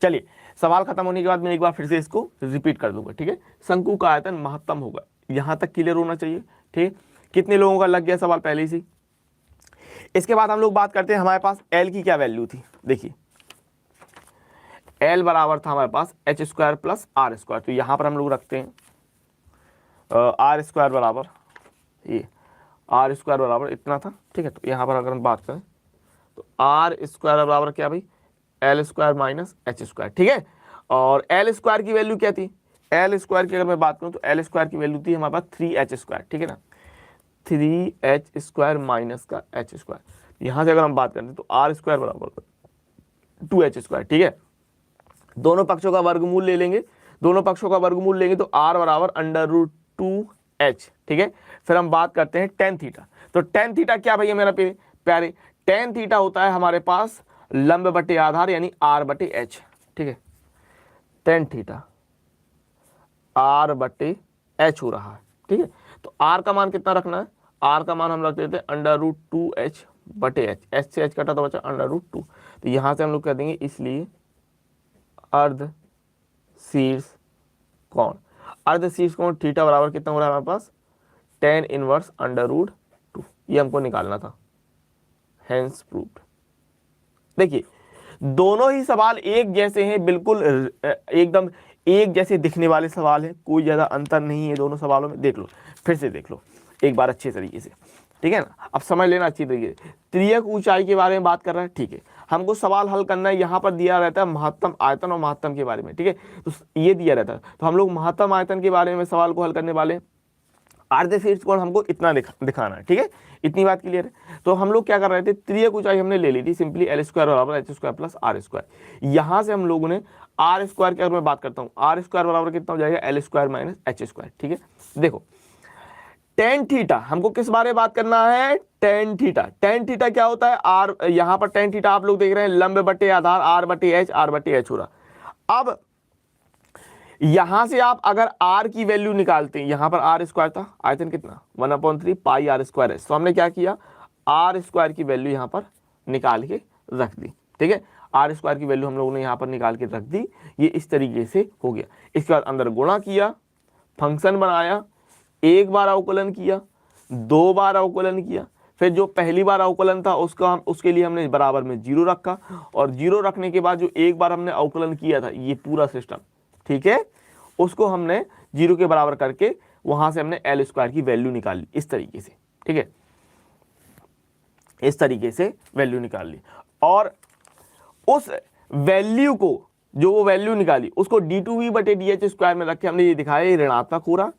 चलिए सवाल खत्म होने के बाद मैं एक बार फिर से इसको रिपीट कर दूंगा, ठीक है। शंकु का आयतन महत्तम होगा, यहां तक क्लियर होना चाहिए, ठीक। कितने लोगों का लग गया सवाल पहले से। इसके बाद हम लोग बात करते हैं हमारे पास एल की क्या वैल्यू थी। देखिए एल बराबर था हमारे पास h square plus are square, तो यहाँ पर हम लोग रखते हैं आर स्क्वायर बराबर, ये आर स्क्वायर बराबर इतना था, ठीक है। तो यहाँ पर अगर हम बात करें तो आर स्क्वायर बराबर क्या भाई, L square minus H square, ठीक है। और एल स्क्वायर की वैल्यू क्या थी, एल स्क्वायर की अगर मैं बात करूँ तो एल स्क्वायर की वैल्यू थी हमारे पास 3h स्क्वायर, ठीक है ना, 3h स्क्वायर माइनस का एच स्क्वायर। यहाँ से अगर हम बात करें तो आर स्क्वायर बराबर 2h स्क्वायर, ठीक है। दोनों पक्षों का वर्गमूल ले लेंगे, दोनों पक्षों का वर्गमूल लेंगे तो r बराबर अंडर रूट 2h, ठीक है। फिर हम बात करते हैं टेन थीटा। तो टेन थीटा क्या भैया मेरा प्यारे, टेन थीटा होता है हमारे पास लंब बटे आधार यानी r बटे h, ठीक है। टेन थीटा r बटे h हो रहा है, ठीक है। तो r का मान कितना रखना है, r का मान हम रख देते हैं अंडर रूट 2h बटे h, h से h कटा तो बचा अंडर रूट 2। तो यहाँ से हम लोग कह देंगे इसलिए अर्ध शीर्ष कोण, अर्ध शीर्ष कोण थीटा बराबर कितना हो रहा है हमारे पास, टेन इनवर्स अंडर रूट 2, ये हमको निकालना था, हेंस प्रूव्ड। देखिए दोनों ही सवाल एक जैसे हैं, बिल्कुल एकदम एक जैसे दिखने वाले सवाल हैं, कोई ज़्यादा अंतर नहीं है दोनों सवालों में। देख लो, फिर से देख लो एक बार अच्छे तरीके से, ठीक है ना। अब समझ लेना अच्छी तरीके से, त्रियक ऊंचाई के बारे में बात कर रहा है, ठीक है। हमको सवाल हल करना है, यहाँ पर दिया रहता है महत्तम आयतन और महत्तम के बारे में, ठीक है। तो ये दिया रहता है, तो हम लोग महत्तम आयतन के बारे में सवाल को हल करने वाले हैं। अर्ध शीर्ष कोण हमको इतना दिखाना है, ठीक है। इतनी बात क्लियर है। तो हम लोग क्या कर रहे थे, त्रियक ऊंचाई हमने ले ली थी सिंपली एल स्क्वायर बराबर H square plus are square. यहाँ से हम लोगों ने आर स्क्वायर की अगर मैं बात करता हूँ, आर स्क्वायर बराबर कितना हो जाएगा, L square minus H square, ठीक है। देखो टेन थीटा हमको किस बारे में बात करना है, टेन थीटा। टेन थीटा क्या होता है, आर, यहाँ पर टेन थीटा आप लोग देख रहे हैं लंब बटे आधार आर बटे एच हो रहा। अब यहां से आप अगर r की वैल्यू निकालते हैं, यहां पर आर स्क्वायर था, आयतन कितना 1/3 पाई आर स्क्वायर है। तो हमने क्या किया, आर स्क्वायर की वैल्यू यहां पर निकाल के रख दी, ठीक है। आर स्क्वायर की वैल्यू हम लोगों ने यहां पर निकाल के रख दी, ये इस तरीके से हो गया। इसके बाद अंदर गुणा किया, फंक्शन बनाया, एक बार अवकलन किया, दो बार अवकलन किया, फिर जो पहली बार अवकलन था उसके लिए हमने बराबर में 0 रखा, और 0 रखने के बाद जो एक बार हमने अवकलन किया था, ये पूरा सिस्टम, ठीक है, उसको हमने 0 के बराबर करके वहां से हमने एल स्क्वायर की वैल्यू निकाल ली, इस तरीके से, ठीक है, इस तरीके से वैल्यू निकाल ली। और उस वैल्यू को, जो वो वैल्यू निकाली, उसको d2v बटे dh स्क्वायर में रख के हमने ये दिखाया ये ऋणात्मक हो रहा,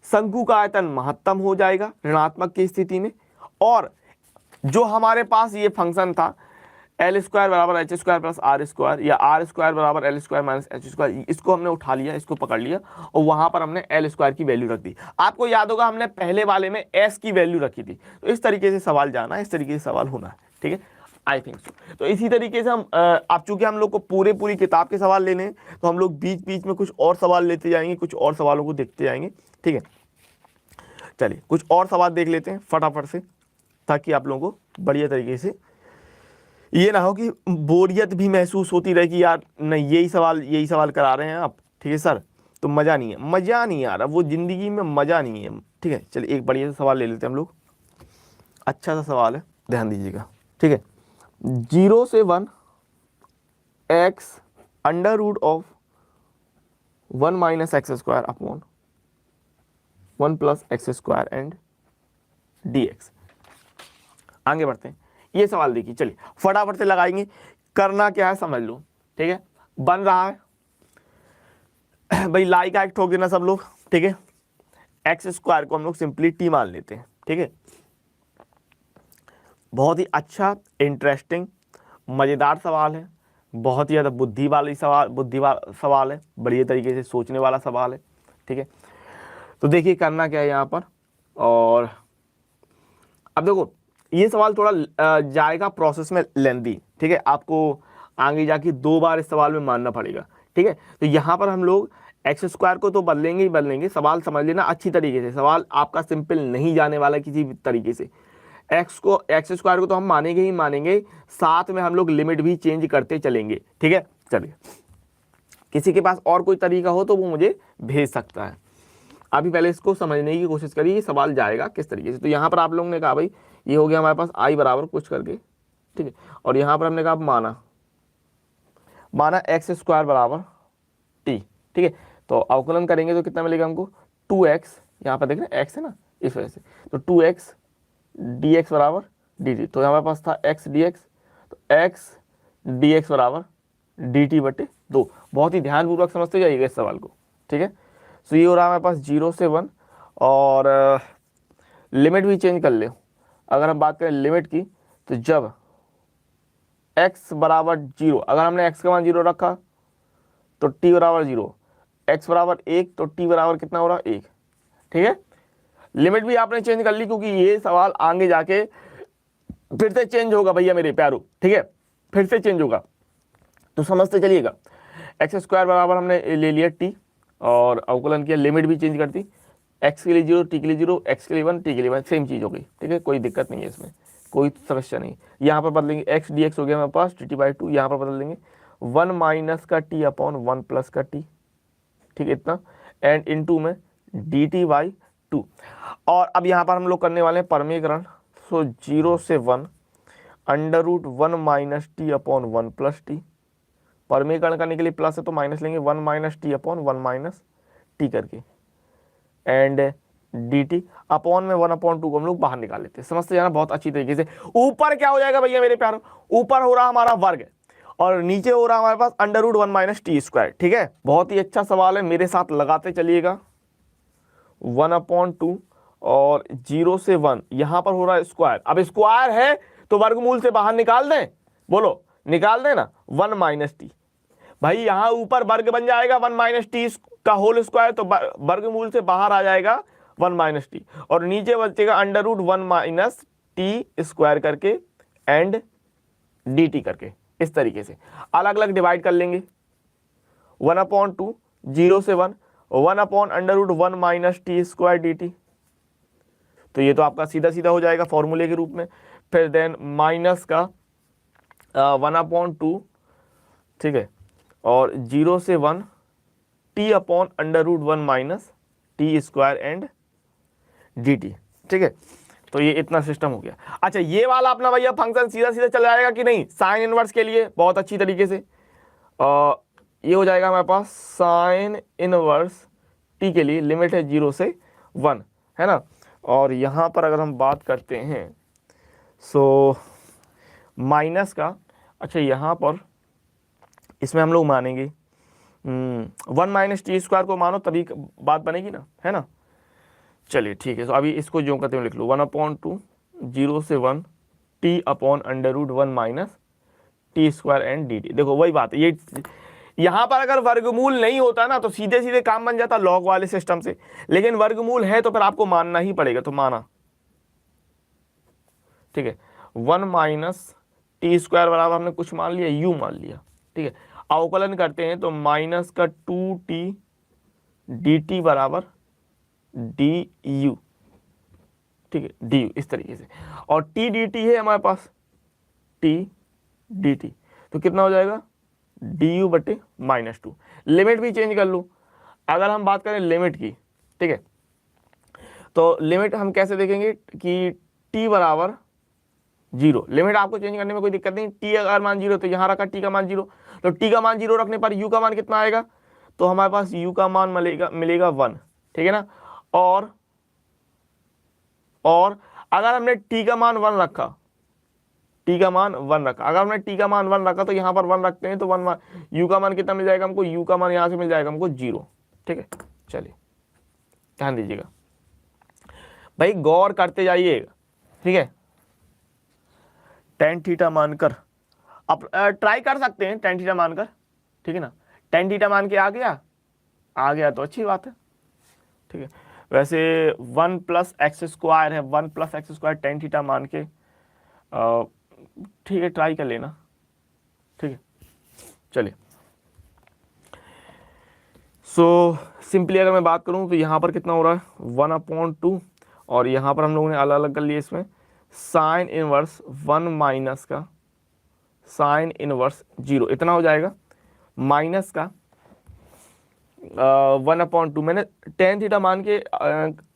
शंकु का आयतन महत्तम हो जाएगा ऋणात्मक की स्थिति में। और जो हमारे पास ये फंक्शन था एल स्क्वायर बराबर H square plus are square, या आर स्क्वायर बराबर L square minus H square, इसको हमने उठा लिया, इसको पकड़ लिया और वहां पर हमने एल स्क्वायर की वैल्यू रख दी। आपको याद होगा हमने पहले वाले में एस की वैल्यू रखी थी। तो इस तरीके से सवाल जाना है, इस तरीके से सवाल होना है, ठीक है, आई थिंक सो। तो इसी तरीके से हम अब चूंकि हम लोग को पूरी किताब के सवाल लेने हैं, तो हम लोग बीच बीच में कुछ और सवाल लेते जाएंगे, कुछ और सवालों को देखते जाएंगे, ठीक है। चलिए कुछ और सवाल देख लेते हैं फटाफट से, ताकि आप लोगों को बढ़िया तरीके से ये ना हो कि बोरियत भी महसूस होती रहे कि यार नहीं यही सवाल करा रहे हैं आप, ठीक है सर, तो मज़ा नहीं आ रहा, वो ज़िंदगी में मज़ा नहीं है, ठीक है। चलिए एक बढ़िया सा सवाल ले लेते हैं हम लोग, अच्छा सा सवाल है, ध्यान दीजिएगा, ठीक है। 0 से 1 x under root of 1 minus x square upon 1 plus X square and dx। आगे बढ़ते हैं, ये सवाल देखिए, चलिए फटाफट से लगाएंगे, करना क्या है समझ लो, ठीक है। बन रहा है भाई, लाइक का एक ठोक देना सब लोग, ठीक है। एक्स स्क्वायर को हम लोग सिंपली टी मान लेते हैं, ठीक है। बहुत ही अच्छा, इंटरेस्टिंग, मज़ेदार सवाल है, बहुत ही ज़्यादा बुद्धि वाला सवाल है, बढ़िया तरीके से सोचने वाला सवाल है, ठीक है। तो देखिए करना क्या है यहाँ पर, और अब देखो ये सवाल थोड़ा जाएगा प्रोसेस में लेंदी, ठीक है। आपको आगे जाके 2 बार इस सवाल में मानना पड़ेगा, ठीक है। तो यहाँ पर हम लोग एक्स स्क्वायर को तो बदलेंगे ही बदलेंगे, सवाल समझ लेना अच्छी तरीके से, सवाल आपका सिंपल नहीं जाने वाला किसी भी तरीके से। एक्स स्क्वायर को तो हम मानेंगे ही मानेंगे, साथ में हम लोग लिमिट भी चेंज करते चलेंगे, ठीक है। चलिए किसी के पास और कोई तरीका हो तो वो मुझे भेज सकता है। अभी पहले इसको समझने की कोशिश करिए ये सवाल जाएगा किस तरीके से। तो यहाँ पर आप लोगों ने कहा भाई ये हो गया हमारे पास आई बराबर कुछ करके, ठीक है, और यहाँ पर हमने कहा माना एक्स स्क्वायर बराबर टी, ठीक है। तो अवकलन करेंगे तो कितना मिलेगा हमको, 2x, यहाँ पर देख रहे हैं एक्स है ना, इस वजह से, तो 2x dx बराबर dt। तो हमारे पास था x dx, तो x dx बराबर dt बटे 2। बहुत ही ध्यानपूर्वक समझते जाइएगा इस सवाल को, ठीक है। तो ये हो रहा है हमारे पास 0 से 1, और लिमिट भी चेंज कर ले। अगर हम बात करें लिमिट की, तो जब x बराबर 0, अगर हमने x का मान 0 रखा तो t बराबर 0, x बराबर 1 तो t बराबर कितना हो रहा है 1, ठीक है। लिमिट भी आपने चेंज कर ली, क्योंकि ये सवाल आगे जाके फिर से चेंज होगा भैया मेरे प्यारो, ठीक है, फिर से चेंज होगा, तो समझते चलिएगा। एक्स स्क्वायर बराबर हमने ले लिया टी, और अवकलन किया, लिमिट भी चेंज कर दी, एक्स के लिए 0, टी के लिए 0, एक्स के लिए 1, टी के लिए 1, सेम चीज़ हो गई, ठीक है, कोई दिक्कत नहीं है इसमें, कोई समस्या नहीं। यहाँ पर बदलेंगे एक्स डी एक्स हो गया हमारे पास टी टी बाई 2, यहाँ पर बदल देंगे 1 माइनस का टी अपॉन 1 प्लस का टी, ठीक है, इतना, एंड इन टू में डी टी बाई 2। और अब यहाँ पर हम लोग करने वाले हैं परमीकरण। सो 0 से 1 under root 1 minus t upon 1 plus t, परमीकरण करने के लिए प्लस है तो माइनस लेंगे, 1 minus t upon 1 minus t करके, एंड डी टी अपॉन में 1/2 को हम लोग बाहर निकाल लेते हैं। समझते जाना बहुत अच्छी तरीके से। ऊपर क्या हो जाएगा भैया मेरे प्यारो, ऊपर हो रहा हमारा वर्ग और नीचे हो रहा हमारे पास under root 1 minus T square, ठीक है। बहुत ही अच्छा सवाल है, मेरे साथ लगाते चलिएगा। 1/2 और 0 से 1, यहाँ पर हो रहा है स्क्वायर, अब स्क्वायर है तो वर्गमूल से बाहर निकाल दें, बोलो निकाल दें ना, 1 माइनस टी, भाई यहाँ ऊपर वर्ग बन जाएगा 1 माइनस टी का होल स्क्वायर, तो वर्गमूल से बाहर आ जाएगा 1 माइनस टी, और नीचे बचेगा under root 1 minus T square करके एंड डी टी करके, इस तरीके से अलग अलग डिवाइड कर लेंगे। 1/2, 0 से 1, 1 under root 1 minus T square D T, तो ये तो आपका सीधा सीधा हो जाएगा फॉर्मूले के रूप में। फिर देन माइनस का 1/2, ठीक है, और 0 से 1 T upon under root 1 minus T square and D T, ठीक है। तो ये इतना सिस्टम हो गया। अच्छा, ये वाला अपना भैया फंक्शन सीधा सीधा चल जाएगा कि नहीं, साइन इनवर्स के लिए बहुत अच्छी तरीके से ये हो जाएगा हमारे पास साइन इनवर्स टी के लिए लिमिट है 0 से 1, है ना। और यहाँ पर अगर हम बात करते हैं सो माइनस का, अच्छा यहाँ पर इसमें हम लोग मानेंगे 1 माइनस टी स्क्वायर को मानो तभी बात बनेगी ना, है ना। चलिए ठीक है, तो अभी इसको जो करते हुए लिख लो 1/2, 0 से 1 T upon under root 1 minus T square and D T. देखो वही बात है, ये यहाँ पर अगर वर्गमूल नहीं होता ना तो सीधे सीधे काम बन जाता लॉग वाले सिस्टम से, लेकिन वर्गमूल है तो फिर आपको मानना ही पड़ेगा, तो माना, ठीक है। 1 माइनस टी स्क्वायर बराबर हमने कुछ मान लिया, यू मान लिया, ठीक है। अवकलन करते हैं तो माइनस का 2t डी टी बराबर डी यू, ठीक है, डी यू, इस तरीके से। और टी डी टी है हमारे पास, टी डी टी, तो कितना हो जाएगा डी यू बटे -2। लिमिट भी चेंज कर लूँ, अगर हम बात करें लिमिट की, ठीक है, तो लिमिट हम कैसे देखेंगे कि t बराबर 0, लिमिट आपको चेंज करने में कोई दिक्कत नहीं। t अगर मान 0 तो यहाँ रखा t का मान 0, तो t का मान 0 रखने पर u का मान कितना आएगा, तो हमारे पास u का मान मिलेगा 1, ठीक है ना। और अगर हमने t का मान 1 रखा, t का मान 1 रखा, अगर हमने t का मान 1 रखा तो यहाँ पर 1 रखते हैं तो 1 u का मान कितना मिल जाएगा हमको, u का मान यहाँ से मिल जाएगा हमको 0, ठीक है। चलिए ध्यान दीजिएगा भाई, गौर करते जाइएगा, ठीक है। tan थीटा मानकर अब ट्राई कर सकते हैं tan थीटा मानकर, ठीक है ना। tan थीटा मान के आ गया तो अच्छी बात है, ठीक है। वैसे 1 प्लस एक्स स्क्वायर है, 1 plus X square tan theta मान के, ठीक है, ट्राई कर लेना, ठीक है। चलिए सो सिंपली अगर मैं बात करूं तो यहाँ पर कितना हो रहा है 1/2, और यहाँ पर हम लोगों ने अलग अलग कर लिया, इसमें साइन इनवर्स 1 माइनस का साइन इनवर्स 0, इतना हो जाएगा, माइनस का 1/2। मैंने tan थीटा मान के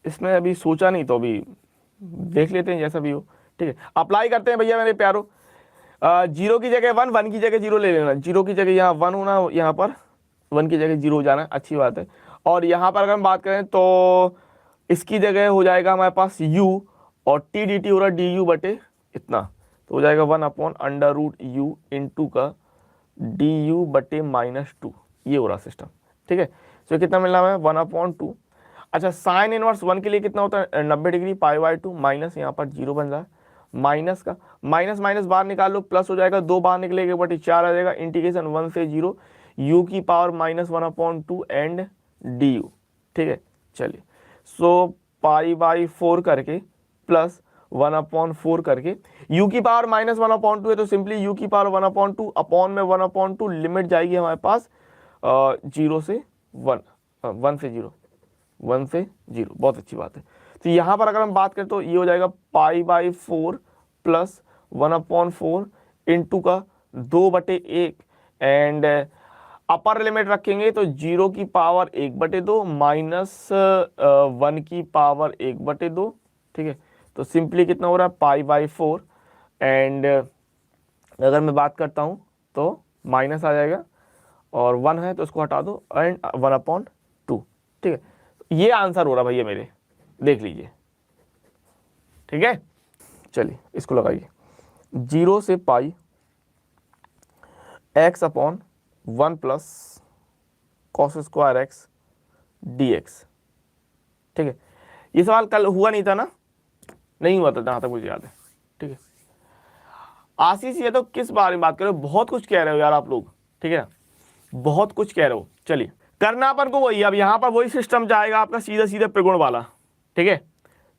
इसमें अभी सोचा नहीं, तो अभी देख लेते हैं जैसा भी हो, ठीक है। अप्लाई करते हैं भैया मेरे प्यारो। जीरो की जगह वन, वन की जगह जीरो ले लेना, जीरो की जगह यहाँ वन होना, यहाँ पर वन की जगह जीरो हो जाना, अच्छी बात है। और यहाँ पर अगर हम बात करें तो इसकी जगह हो जाएगा हमारे पास u, और टी डी टी हो रहा डी यू बटे इतना, तो हो जाएगा 1/√u इंटू का डी यू बटे -2, ये हो रहा सिस्टम, ठीक है। तो कितना मिल रहा है 1/2। अच्छा, साइन इनवर्स 1 के लिए कितना होता है 90 डिग्री, π/2 माइनस, यहाँ पर जीरो बन रहा है, माइनस का माइनस माइनस बाहर निकाल लो, प्लस हो जाएगा, 2 बाहर निकलेगा बटे 4 आ जाएगा, इंटीग्रेशन 1 से 0 u की पावर -1/2 एंड डी यू, ठीक है। चलिए, सो π/4 करके प्लस 1/4 करके, u की पावर -1/2 है तो सिंपली u की पावर 1/2 अपॉन में 1/2, लिमिट जाएगी हमारे पास 0 से 1, 1 से 0, 1 से 0, बहुत अच्छी बात है। तो यहाँ पर अगर हम बात करें तो ये हो जाएगा π/4 प्लस 1/4 इंटू का 2/1 एंड अपर लिमिट रखेंगे तो 0 की पावर 1/2 माइनस 1 की पावर 1/2, ठीक है। तो सिंपली कितना हो रहा है π/4 एंड अगर मैं बात करता हूँ तो माइनस आ जाएगा और 1 है तो उसको हटा दो एंड 1/2, ठीक है। ये आंसर हो रहा भैया मेरे, देख लीजिए, ठीक है। चलिए इसको लगाइए, 0 से पाई x/1 plus cos square x dx, ठीक है। ये सवाल कल हुआ नहीं था ना, नहीं हुआ था जहां तक मुझे याद है, ठीक है। आशीष ये तो किस बारे में बात कर रहे हो, बहुत कुछ कह रहे हो यार आप लोग, ठीक है, बहुत कुछ कह रहे हो। चलिए करना अपन को वही, अब यहाँ पर वही सिस्टम जाएगा आपका सीधा सीधा त्रिगुण वाला, ठीक है।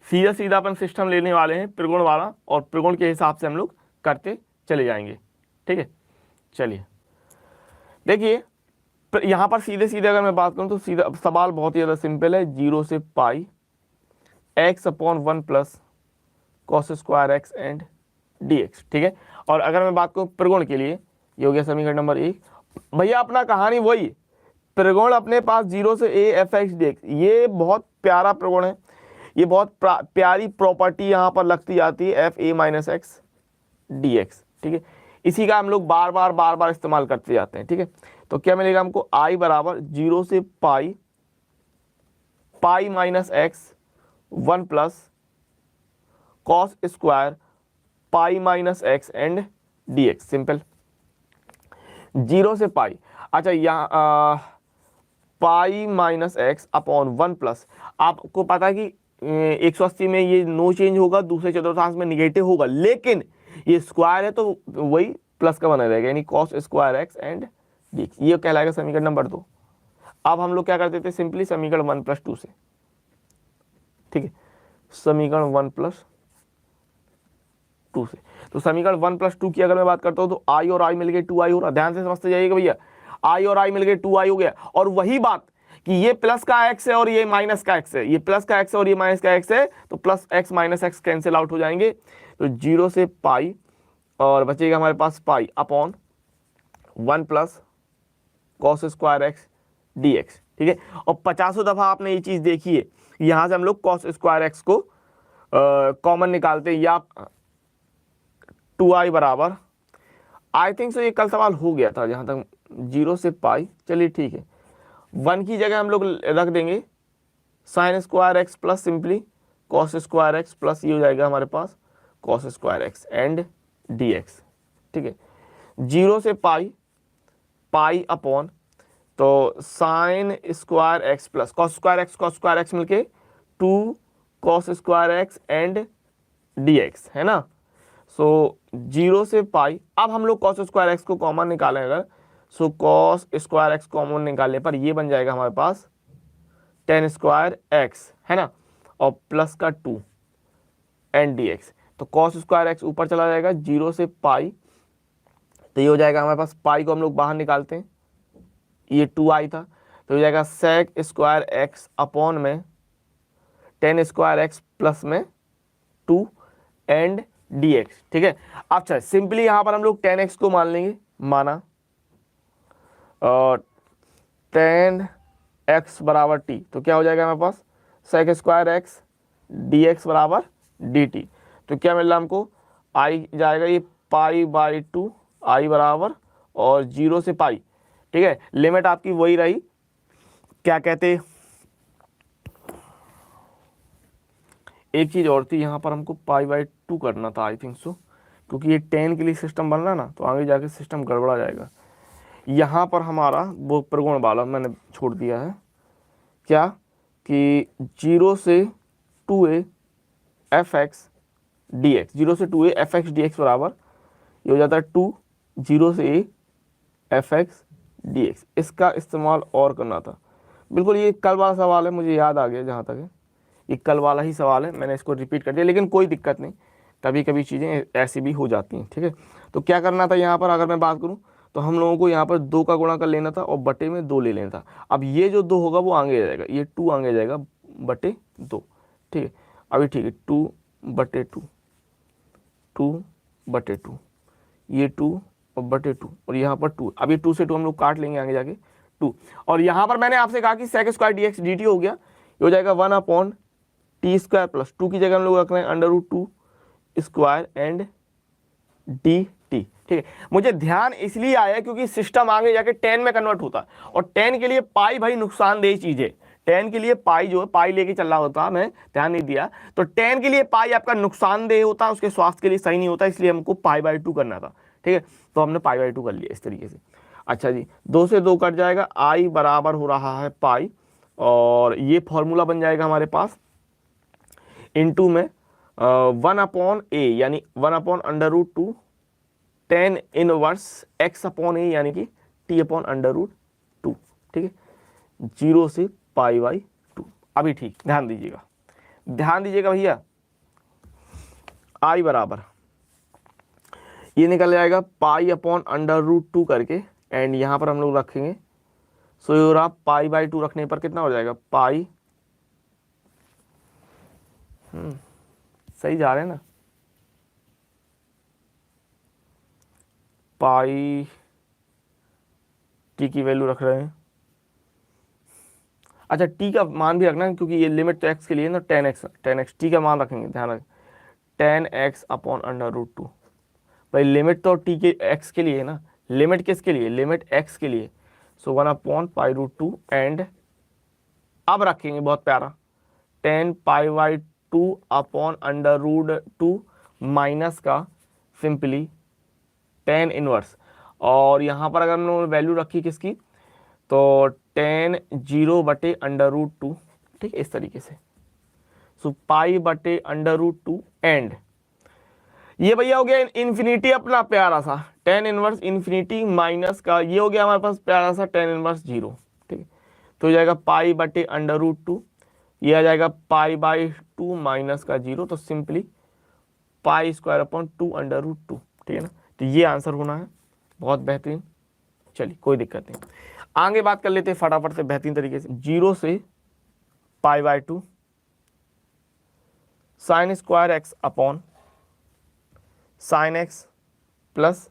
सीधा सीधा अपन सिस्टम लेने वाले हैं त्रिगुण वाला, और त्रिगुण के हिसाब से हम लोग करते चले जाएंगे, ठीक है। चलिए देखिए, यहाँ पर सीधे सीधे अगर मैं बात करूँ तो सीधा सवाल बहुत ही ज़्यादा सिंपल है, 0 से पाई x/1 plus cos square x and dx, ठीक है। और अगर मैं बात करूँ त्रिगुण के लिए, ये हो गया समीकरण नंबर 1। भैया अपना कहानी वही, त्रिगुण अपने पास 0 से a f(x) dx, ये बहुत प्यारा त्रिगुण है, ये बहुत प्यारी प्रॉपर्टी यहाँ पर लगती जाती है f(a - x) dx, ठीक है। इसी का हम लोग बार बार इस्तेमाल करते जाते हैं, ठीक है। तो क्या मिलेगा हमको, i बराबर 0 से pi - x 1 plus cos square π - x and dx, simple. 0 से पाई, अच्छा यहाँ π - x अपॉन 1 प्लस, आपको पता है कि 180 में ये नो चेंज होगा, दूसरे चतुर्थांश में निगेटिव होगा, लेकिन ये स्क्वायर है तो वही प्लस का बना रहेगा, यानी cos square x and dx, ये कहलाएगा समीकरण नंबर 2। अब हम लोग क्या करते थे, सिंपली समीकरण 1 + 2 से, ठीक है, समीकरण 1 + 2 से। तो समीकरण 1 + 2 की अगर मैं बात करता हूँ तो i और i मिल गए 2i हो रहा, ध्यान से समझते जाइएगा भैया, i और i मिल गए 2i हो गया। और वही बात कि ये प्लस का x है और ये माइनस का x है, ये प्लस का x है और ये माइनस का x है, तो plus x minus x cancel out हो जाएंगे, तो 0 से पाई और बचेगा हमारे पास pi upon 1 plus cos square x dx, ठीक है। और 50 दफा आपने ये चीज देखी है, यहां से हम लोग cos स्क्वायर एक्स को कॉमन निकालते हैं, या 2i बराबर, आई थिंक सो ये कल सवाल हो गया था जहां तक 0 से पाई, चलिए ठीक है। 1 की जगह हम लोग रख देंगे sine square x plus simply cos square x plus ये हो जाएगा हमारे पास cos square x and dx, ठीक है। 0 से पाई अपॉन, तो sine square x plus cos square x मिलके 2 cos square x and dx, है ना। सो 0 से पाई, अब हम लोग cos स्क्वायर एक्स को कॉमन निकालें अगर, सो cos स्क्वायर एक्स कॉमन निकालने पर ये बन जाएगा हमारे पास tan स्क्वायर एक्स, है ना, और प्लस का 2 एंड dx। तो cos स्क्वायर एक्स ऊपर चला जाएगा 0 से पाई, तो ये हो जाएगा हमारे पास, पाई को हम लोग बाहर निकालते हैं, ये 2i था, तो हो जाएगा sec स्क्वायर एक्स अपॉन में tan स्क्वायर एक्स प्लस में 2 एंड dx, ठीक है। अच्छा सिंपली यहां पर हम लोग tan x को मान लेंगे, माना, और tan x बराबर t, तो क्या हो जाएगा हमारे पास sec स्क्वायर एक्स dx बराबर dt। तो क्या मिल रहा हमको, i जाएगा ये पाई बाई टू आई बराबर और 0 से पाई, ठीक है। लिमिट आपकी वही रही, क्या कहते, एक चीज और थी, यहाँ पर हमको पाई बाई टू करना था आई थिंक सो, क्योंकि ये 10 के लिए सिस्टम बन रहा है ना, तो आगे जाके सिस्टम गड़बड़ा जाएगा। यहाँ पर हमारा वो प्रगुण वाला मैंने छोड़ दिया है, क्या कि 0 से 2a F x D x, 0 से 2a F x D X बराबर ये हो जाता है 2 0 से a F x D x. इसका इस्तेमाल और करना था, बिल्कुल ये कल वाला सवाल है, मुझे याद आ गया जहाँ तक है, ये कल वाला ही सवाल है, मैंने इसको रिपीट कर दिया, लेकिन कोई दिक्कत नहीं, कभी कभी चीज़ें ऐसी भी हो जाती हैं, ठीक है। तो क्या करना था यहाँ पर, अगर मैं बात करूँ तो हम लोगों को यहाँ पर 2 का गुणा कर लेना था और बटे में 2 ले लेना था। अब ये जो 2 होगा वो आगे जाएगा, ये 2 आगे जाएगा बटे 2, ठीक है। अभी ठीक है, 2 बटे 2, 2 बटे 2, ये 2 और बटे 2 और यहाँ पर 2, अभी 2 से 2 हम लोग काट लेंगे आगे जाके 2, और यहाँ पर मैंने आपसे कहा कि sec square D X D T हो गया, ये हो जाएगा 1 अपॉन टी स्क्वायर प्लस 2 की जगह हम लोग रख रहे हैं under root 2 square and D T, ठीक है। मुझे ध्यान इसलिए आया क्योंकि सिस्टम आगे जाके 10 में कन्वर्ट होता है, और 10 के लिए पाई भाई नुकसानदेह चीज है, 10 के लिए पाई जो है, पाई लेके चल रहा होता, मैं ध्यान नहीं दिया, तो 10 के लिए पाई आपका नुकसानदेह होता है, उसके स्वास्थ्य के लिए सही नहीं होता, इसलिए हमको पाई बाई 2 करना था, ठीक है। तो हमने पाई बाई 2 कर लिया इस तरीके से। अच्छा जी, 2 से 2 कट जाएगा, आई बराबर हो रहा है पाई, और ये फॉर्मूला बन जाएगा हमारे पास इनटू में 1 अपॉन ए यानी 1 upon under root 2 10 inverse x upon A यानी कि टी अपॉन अंडर रूट 2, ठीक है, 0 से पाई बाई 2। अभी ठीक ध्यान दीजिएगा भैया, आई बराबर ये निकल जाएगा पाई अपॉन अंडर रूट 2 करके, एंड यहाँ पर हम लोग रखेंगे, सो योर पाई बाई 2 रखने पर कितना हो जाएगा, पाई, सही जा रहे हैं ना, पाई टी की वैल्यू रख रहे हैं, अच्छा टी का मान भी रखना है क्योंकि ये लिमिट तो एक्स के लिए ना, 10x टी का मान रखेंगे, ध्यान रखें 10x अपॉन अंडर रूट 2, भाई लिमिट तो टी के एक्स के लिए है ना, लिमिट किसके लिए, लिमिट एक्स के लिए, so 1 upon pi root 2 and अब रखेंगे बहुत प्यारा 10 pi by 2 upon under root 2 minus का सिंपली 10 इनवर्स, और यहाँ पर अगर हम लोगों ने वैल्यू रखी किसकी, तो 10 0 बटे अंडर रूट 2, ठीक है, इस तरीके से, सो पाई बटे अंडर रूट 2 एंड ये भैया हो गया इन्फिनिटी अपना प्यारा सा 10 इनवर्स इन्फिनिटी माइनस का ये हो गया हमारे पास प्यारा सा 10 इनवर्स 0, ठीक है। तो हो जाएगा पाई बटे अंडर रूट 2, ये आ जाएगा पाई बाई 2 माइनस का 0, तो simply pi square upon 2 under root 2, ठीक है ना। तो ये आंसर होना है, बहुत बेहतरीन। चलिए कोई दिक्कत नहीं, आगे बात कर लेते हैं फटाफट से बेहतरीन तरीके से। 0 से pi by 2 sine square x upon sine X plus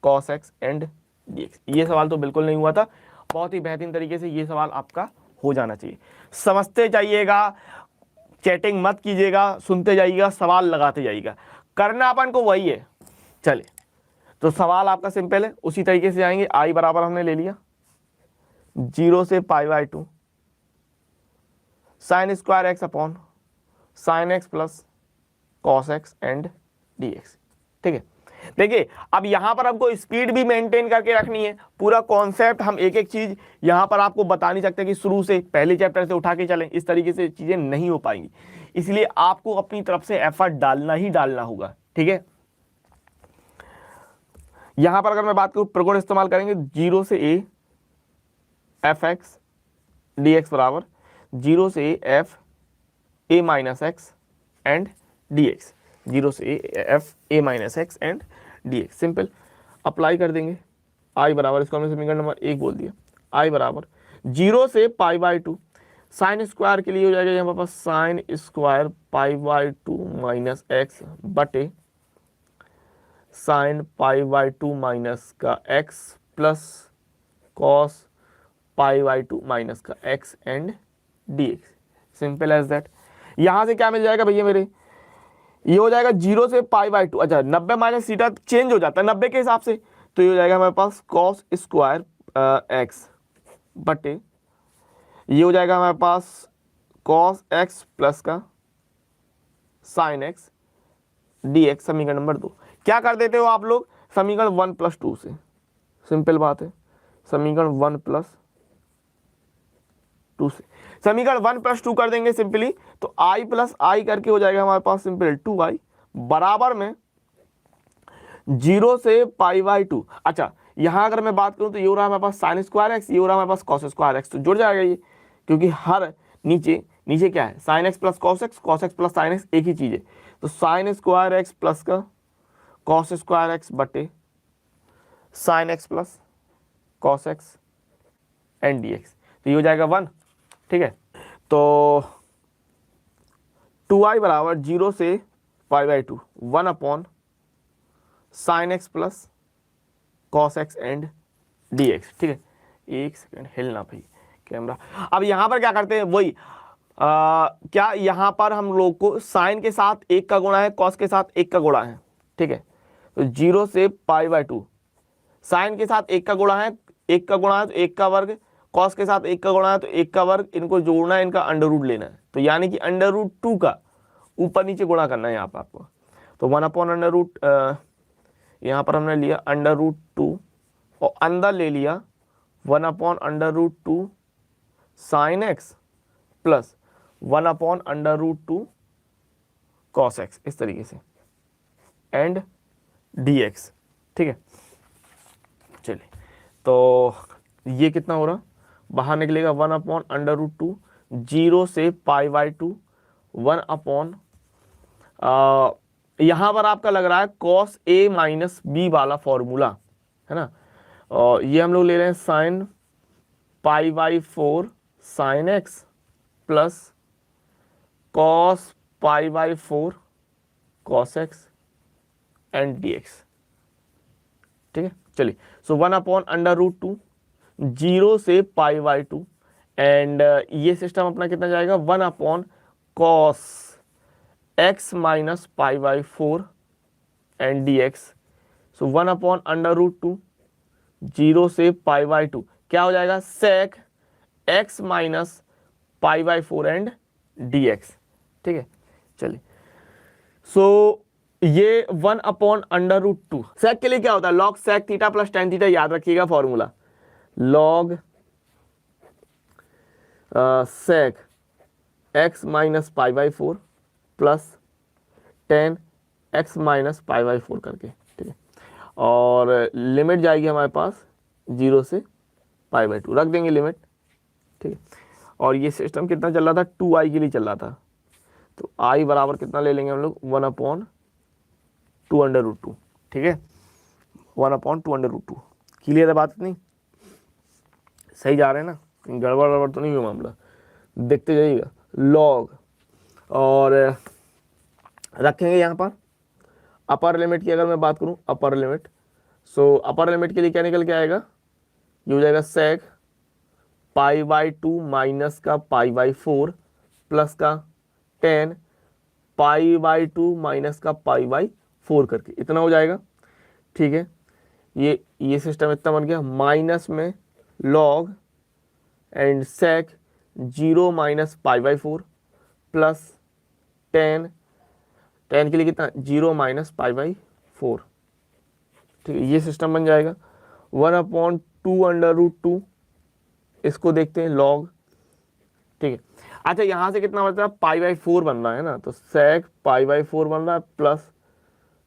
cos x and D X. ये सवाल तो बिल्कुल नहीं हुआ था, बहुत ही बेहतरीन तरीके से ये सवाल आपका हो जाना चाहिए। समझते जाइएगा, चैटिंग मत कीजिएगा, सुनते जाइएगा, सवाल लगाते जाइएगा, करना अपन को वही है। चलिए तो सवाल आपका सिंपल है, उसी तरीके से आएंगे। आई बराबर हमने ले लिया 0 से pi by 2 sine square x upon sine X plus cos x and D x, ठीक है। देखिए अब यहां पर हमको स्पीड भी मेंटेन करके रखनी है, पूरा कॉन्सेप्ट हम एक एक चीज यहां पर आपको बता नहीं सकते कि शुरू से पहले चैप्टर से उठा के चलें, इस तरीके से चीजें नहीं हो पाएंगी, इसलिए आपको अपनी तरफ से एफर्ट डालना ही डालना होगा, ठीक है। यहां पर अगर मैं बात करूं प्रगुण इस्तेमाल करेंगे, 0 से A F x D X बराबर 0 से F A minus x and D x, 0 से F A minus x and D x, simple apply कर देंगे। आई बराबर, इसको हमने समीकरण नंबर 1 बोल दिया, आई बराबर 0 से पाई बाई 2 साइन स्क्वायर के लिए हो जाएगा यहाँ पास sine square pi by 2 minus x बटे साइन पाई बाई 2 माइनस का x plus cos pi by 2 minus का x and D x, simple as that. यहां से क्या मिल जाएगा भैया मेरे, ये हो जाएगा 0 से पाई बाई टू। अच्छा 90 माइनस थीटा चेंज हो जाता है 90 के हिसाब से, तो ये हो जाएगा हमारे पास कॉस स्क्वायर एक्स बटे ये हो जाएगा हमारे पास कॉस एक्स प्लस का साइन एक्स डी एक्स। समीकरण नंबर 2 क्या कर देते हो आप लोग, समीकरण 1 प्लस 2 से, सिंपल बात है, समीकरण 1 प्लस 2 से, समीकरण 1 प्लस 2 कर देंगे सिंपली, तो आई प्लस आई करके हो जाएगा हमारे पास सिंपल 2i बराबर में 0 से पाई बाई 2। अच्छा यहां अगर मैं बात करूं तो ये हो रहा है हमारे पास साइन स्क्वायर एक्स, ये हो रहा है हमारे पास कॉस स्क्वायर एक्स, तो जुड़ जाएगा ये, क्योंकि हर नीचे नीचे क्या है sign X plus cos x plus sine x एक ही चीज है, तो साइन स्क्वायर एक्स प्लस का कॉस स्क्वायर एक्स बटे sign X plus cos x and D x, तो ये हो जाएगा 1। ठीक है, तो 2i बराबर 0 से pi by 2 1 upon sine X plus cos x and D x. ठीक है, एक सेकेंड हिलना भाई कैमरा। अब यहां पर क्या करते हैं वही क्या यहां पर हम लोग को साइन के साथ 1 का गुणा है, कॉस के साथ 1 का गुणा है। ठीक है, तो 0 से पाई बाई 2 साइन के साथ 1 का गुणा है, 1 का गुणा है तो 1 का वर्ग, कॉस के साथ 1 का गुणा है तो 1 का वर्ग, इनको जोड़ना है, इनका अंडर रूट लेना है, तो यानी कि अंडर रूट 2 का ऊपर नीचे गुणा करना है यहाँ पर आपको, तो 1 अपॉन अंडर रूट यहाँ पर हमने लिया अंडर रूट 2 और अंदर ले लिया 1 upon under root 2 sine X plus 1 upon under root 2 cos X, इस तरीके से एंड डी एक्स। ठीक है, चलिए तो ये कितना हो रहा, बाहर निकलेगा 1 अपॉन अंडर रूट 2 0 से पाई बाई 2 1 अपॉन यहाँ पर आपका लग रहा है कॉस ए माइनस बी वाला फॉर्मूला है ना, और ये हम लोग ले रहे हैं sign pi by 4 sign X plus cos pi by 4 cos x and D x. ठीक है, चलिए सो 1 अपॉन अंडर रूट 2 0 से पाई बाई 2 एंड ये सिस्टम अपना कितना जाएगा 1 upon cos X minus pi by 4 and D X. So 1 upon under root 2 0 से पाई बाई 2 क्या हो जाएगा sec X minus pi by 4 and D x. ठीक है, चलिए सो ये 1 अपॉन अंडर रूट 2 सेक के लिए क्या होता है log sec theta plus tan theta, याद रखिएगा formula log sec X minus pi by 4 plus tan X minus pi by 4 करके। ठीक है, और लिमिट जाएगी हमारे पास 0 से पाई बाई 2 रख देंगे लिमिट। ठीक है, और ये सिस्टम कितना चल रहा था 2i के लिए चल रहा था, तो i बराबर कितना ले लेंगे हम लोग 1 अपॉन 2 अंडर रूट 2। ठीक है, 1 अपॉन 2 अंडर रूट 2। क्लियर है बात, नहीं सही जा रहे हैं ना, गड़बड़ गड़बड़ तो नहीं हुआ मामला, देखते जाइएगा लॉग, और रखेंगे यहाँ पर अपर लिमिट की अगर मैं बात करूँ अपर लिमिट, सो अपर लिमिट के लिए क्या निकल के आएगा, ये हो जाएगा सेक पाई बाई 2 माइनस का पाई बाई 4 प्लस का 10 पाई बाई 2 माइनस का पाई बाई 4 करके, इतना हो जाएगा। ठीक है, ये सिस्टम इतना बन गया, माइनस में log and sec 0 minus pi by 4 plus 10 के लिए कितना 0 माइनस पाई बाई 4। ठीक है, ये सिस्टम बन जाएगा 1 अपॉन 2 अंडर रूट 2, इसको देखते हैं लॉग। ठीक है, अच्छा यहाँ से कितना बचता है पाई बाई 4 बन रहा है ना, तो सेक पाई बाई 4 बन रहा है प्लस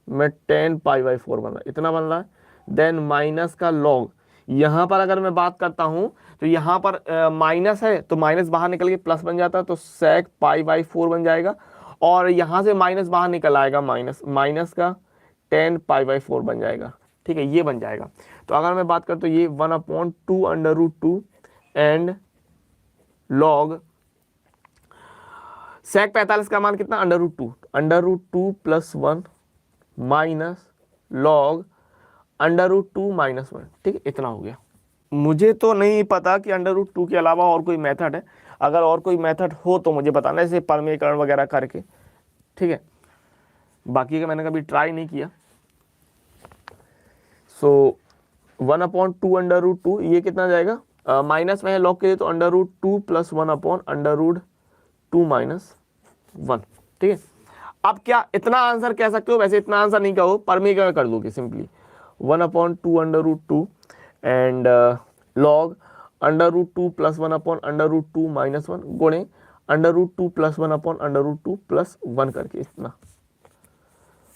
में 10 पाई बाई 4 बन रहा है, इतना बन रहा है, देन माइनस का लॉग। यहाँ पर अगर मैं बात करता हूँ तो यहाँ पर माइनस है तो माइनस बाहर निकल के प्लस बन जाता है, तो सेक पाई बाई 4 बन जाएगा, और यहाँ से माइनस बाहर निकल आएगा माइनस का 10 पाई बाई 4 बन जाएगा। ठीक है, ये बन जाएगा। तो अगर मैं बात करता तो ये 1 upon 2 under root 2 and log sec 45 का मान कितना under root 2 plus 1 minus log under root 2 minus 1। ठीक है, इतना हो गया। मुझे तो नहीं पता कि अंडर रूट 2 के अलावा और कोई मेथड है, अगर और कोई मेथड हो तो मुझे बताना, जैसे परमीकरण वगैरह करके। ठीक है, बाकी का मैंने कभी ट्राई नहीं किया। सो 1/2 ये कितना जाएगा, माइनस में है लॉग के लिए, तो √2 + 1/√2 - 1। ठीक है, अब क्या इतना आंसर कह सकते हो, वैसे इतना आंसर नहीं कहो, पर मैं क्या कर दोगे सिंपली 1/2 एंड लॉग √2 + 1/√2 - 1 गुणे √2 + 1/√2 + 1 करके, इतना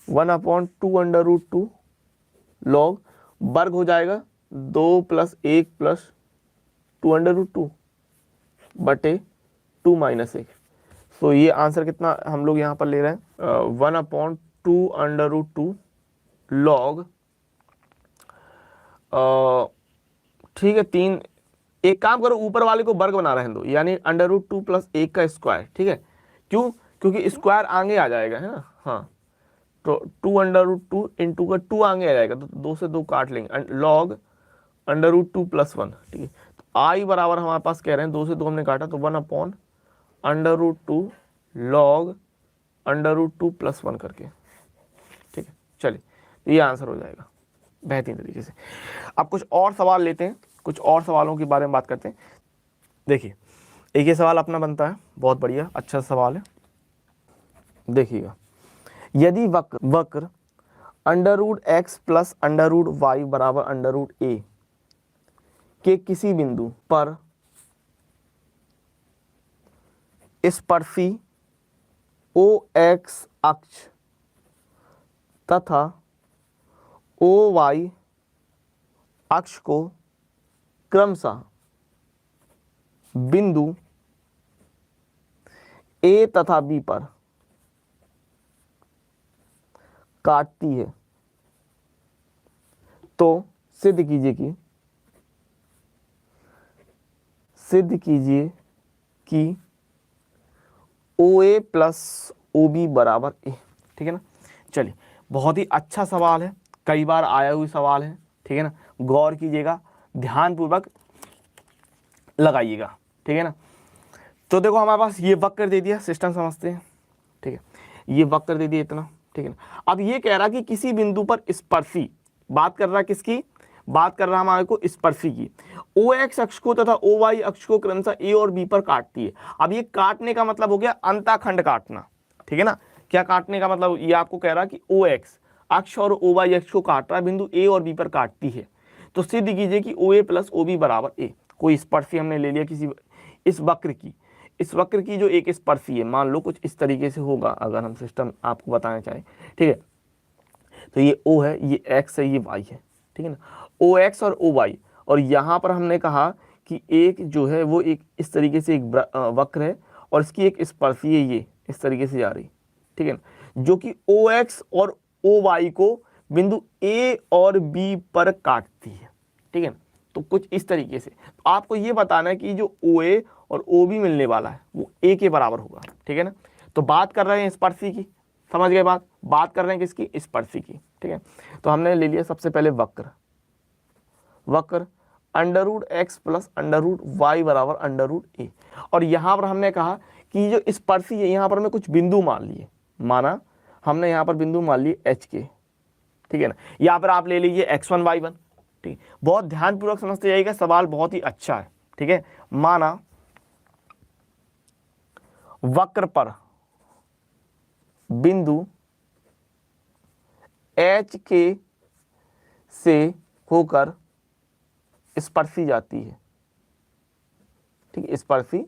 1/2 लॉग वर्ग हो जाएगा 2 + 1 + 2√2 बटे 2 - 1। तो ये आंसर कितना हम लोग यहाँ पर ले रहे हैं, 1/2 लॉग, ठीक है, 3, एक काम करो ऊपर वाले को वर्ग बना रहे दो, यानी √2 + 1 का स्क्वायर। ठीक है, क्यों, क्योंकि स्क्वायर आगे आ जाएगा, है ना। हाँ, तो 2/2 इंटू का 2 आगे आ जाएगा, तो 2 से 2 काट लेंगे, लॉग √2 + 1। ठीक है, तो आई बराबर हमारे पास कह रहे हैं 2 से 2 हमने काटा, तो 1/√2 लॉग √2 + 1 करके। ठीक है, चलिए, ये आंसर हो जाएगा बेहतरीन तरीके से। अब कुछ और सवाल लेते हैं, कुछ और सवालों के बारे में बात करते हैं। देखिए, एक ये सवाल अपना बनता है, बहुत बढ़िया अच्छा सवाल है। देखिएगा, यदि वक्र √x + √y बराबर √a के किसी बिंदु पर स्पर्शी OX अक्ष तथा OY अक्ष को क्रमशः बिंदु A तथा B पर काटती है, तो सिद्ध कीजिए कि OA + OB बराबर A। ठीक है ना। चलिए, बहुत ही अच्छा सवाल है, कई बार आया हुआ सवाल है। ठीक है ना, गौर कीजिएगा, ध्यानपूर्वक लगाइएगा। ठीक है ना। तो देखो, हमारे पास ये वक्र दे दिया, सिस्टम समझते हैं। ठीक है, ये वक्र दे दिया इतना। ठीक है ना, अब ये कह रहा कि किसी बिंदु पर स्पर्शी, बात कर रहा किसकी, बात कर रहा हमारे को स्पर्शी की, OX अक्ष को तथा OY अक्ष को क्रमशः A और B पर काटती है। अब ये काटने का मतलब हो गया अंतःखंड काटना। ठीक है ना, क्या काटने का मतलब, ये आपको कह रहा कि OX अक्ष और OY अक्ष को काट रहा है, बिंदु A और B पर काटती है, तो सिद्ध कीजिए कि OA + OB बराबर A। कोई स्पर्शी हमने ले लिया किसी इस वक्र की जो एक स्पर्शी है, मान लो कुछ इस तरीके से होगा, अगर हम सिस्टम आपको बताना चाहें। ठीक है, तो ये O है, ये X है, ये Y है। ठीक है ना, OX और OY, और यहाँ पर हमने कहा कि एक जो है वो एक इस तरीके से एक वक्र है, और इसकी एक स्पर्शी है, ये इस तरीके से जा रही। ठीक है ना, जो कि OX और OY को बिंदु A और B पर काटती है। ठीक है ना, तो कुछ इस तरीके से तो आपको ये बताना है कि जो OA और OB मिलने वाला है वो A के बराबर होगा। ठीक है ना, तो बात कर रहे हैं स्पर्शी की, समझ गए बात कर रहे हैं किसकी, स्पर्शी की। ठीक है, तो हमने ले लिया सबसे पहले वक्र √x + √y बराबर √a, और यहाँ पर हमने कहा कि जो स्पर्शी है, यहाँ पर मैं कुछ बिंदु मान लिए, माना हमने यहाँ पर बिंदु मान लिए H के। ठीक है ना, यहाँ पर आप ले लीजिए x1 y1। ठीक, बहुत ध्यानपूर्वक समझते जाइएगा, सवाल बहुत ही अच्छा है। ठीक है, माना वक्र पर बिंदु H के से होकर स्पर्शी जाती है। ठीक है, स्पर्शी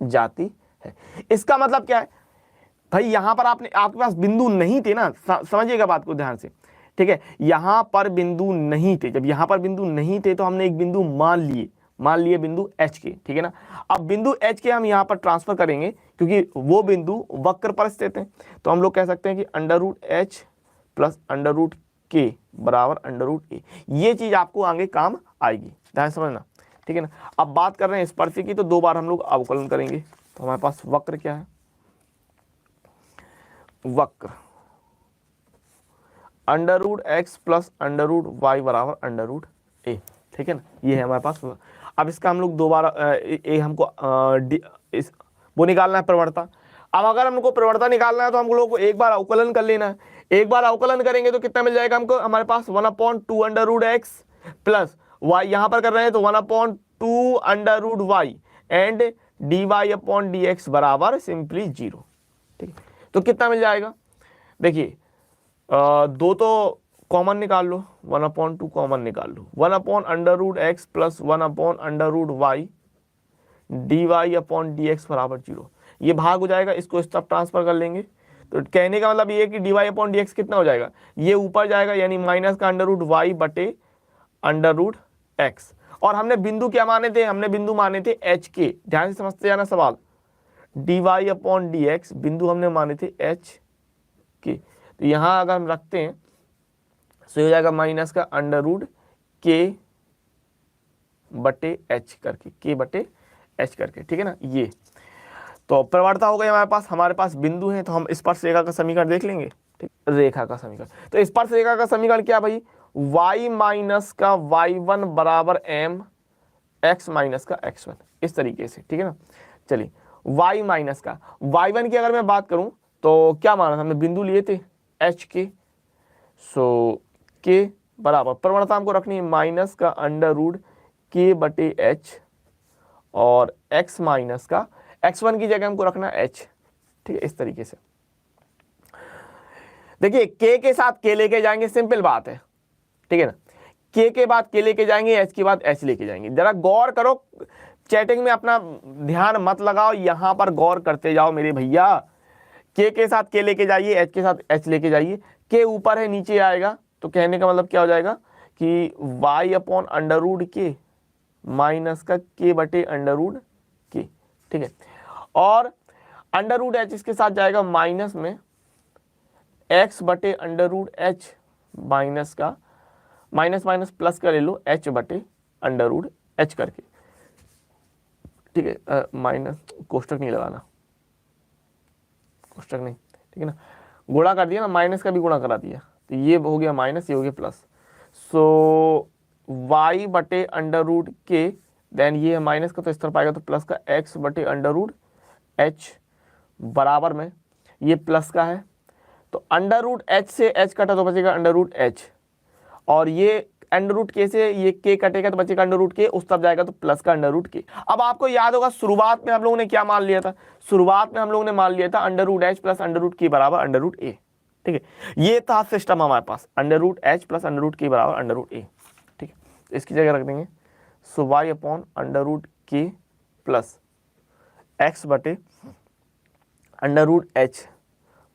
जाती है, इसका मतलब क्या है भाई, यहां पर आपके पास बिंदु नहीं थे ना, समझिएगा बात को ध्यान से। ठीक है, यहां पर बिंदु नहीं थे, जब यहां पर बिंदु नहीं थे तो हमने एक बिंदु मान लिए बिंदु H के। ठीक है ना, अब बिंदु H के हम यहां पर ट्रांसफर करेंगे, क्योंकि वो बिंदु वक्र पर स्थित है, तो हम लोग कह सकते हैं कि √H + √k बराबर √a। ये चीज आपको आगे काम आएगी, ध्यान समझना। ठीक है ना, अब बात कर रहे हैं स्पर्शी की, तो 2 बार हम लोग अवकलन करेंगे। तो हमारे पास वक्र क्या है, वक्र √x + √y बराबर √a। ठीक है ना, ये है हमारे पास। अब इसका हम लोग दोबारा हमको वो निकालना है प्रवणता। अब अगर हमको प्रवणता निकालना है तो हम लोग को एक बार अवकलन कर लेना है। एक बार अवकलन करेंगे तो कितना मिल जाएगा हमको, हमारे पास 1/2 under root X plus Y, यहां पर कर रहे हैं तो 1/2 under root Y and D Y upon D X बराबर सिंपली 0। ठीक है, तो कितना मिल जाएगा, देखिए दो तो कॉमन निकाल लो, 1/2 कॉमन निकाल लो, 1 under root X plus 1 under root Y D Y upon D X बराबर 0। ये भाग हो जाएगा, इसको इस तरफ ट्रांसफर कर लेंगे। तो कहने का मतलब ये कि D Y upon D X कितना हो जाएगा, ये ऊपर जाएगा यानी माइनस का अंडर रूट वाई बटे अंडर रूट एक्स। और हमने बिंदु क्या माने थे, हमने बिंदु माने थे एच के, ध्यान से समझते जाना सवाल। D Y upon D X बिंदु हमने माने थे एच के, तो यहाँ अगर हम रखते हैं तो हो जाएगा माइनस का अंडर रूट के बटे एच करके, के बटे एच करके, ठीक है ना। ये तो प्रवणता हो गई हमारे पास बिंदु है, तो हम स्पर्श रेखा का समीकरण देख लेंगे। ठीक, रेखा का समीकरण, तो स्पर्श रेखा का समीकरण क्या भाई, y माइनस का y1 बराबर m x माइनस का x1, इस तरीके से, ठीक है ना। चलिए y माइनस का y1 की अगर मैं बात करूं तो क्या माना था हमने, बिंदु लिए थे h के, सो k बराबर प्रवणता हमको रखनी है माइनस का अंडर रूट k बटे h और x माइनस का x1 की जगह हमको रखना h, ठीक है, इस तरीके से। देखिए k के साथ k लेके जाएंगे, सिंपल बात है, ठीक है ना। k के बाद k लेके जाएंगे, h के बाद h लेके जाएंगे। जरा गौर करो, चैटिंग में अपना ध्यान मत लगाओ, यहां पर गौर करते जाओ मेरे भैया। k के साथ k लेके जाइए, h के साथ h लेके जाइए, k ऊपर है नीचे आएगा, तो कहने का मतलब क्या हो जाएगा कि y अपॉन अंडर रूट के माइनस का k बटे अंडर रूट के, ठीक है। और अंडर रूट h इसके साथ जाएगा माइनस में x बटे अंडर रूट h माइनस का माइनस माइनस प्लस का ले लो h बटे अंडर रूट h करके, ठीक है। माइनस कोष्टक नहीं लगाना, कोष्टक नहीं, ठीक है ना, गुणा कर दिया ना, माइनस का भी गुणा करा दिया, तो ये हो गया माइनस, ये हो गया प्लस। सो y बटे अंडर रूट के, देन ये है माइनस का तो इस तरफ आएगा तो प्लस का x बटे अंडर रूट h बराबर में ये प्लस का है, तो अंडर रूट h से h कटा तो बचेगा अंडर रूट h, और ये अंडर रूट के से ये k कटेगा तो बचेगा अंडर रूट के, उस तरफ जाएगा तो प्लस का अंडर रूट के। अब आपको याद होगा शुरुआत में हम लोगों ने क्या मान लिया था, शुरुआत में हम लोगों ने मान लिया था under root h plus under root के बराबर अंडर रूट a, ठीक है। ये था सिस्टम हमारे पास, under root h plus under root के बराबर अंडर रूट a, ठीक है, तो इसकी जगह रख देंगे। सो y अपॉन अंडर रूट के प्लस x बटे अंडर रूट h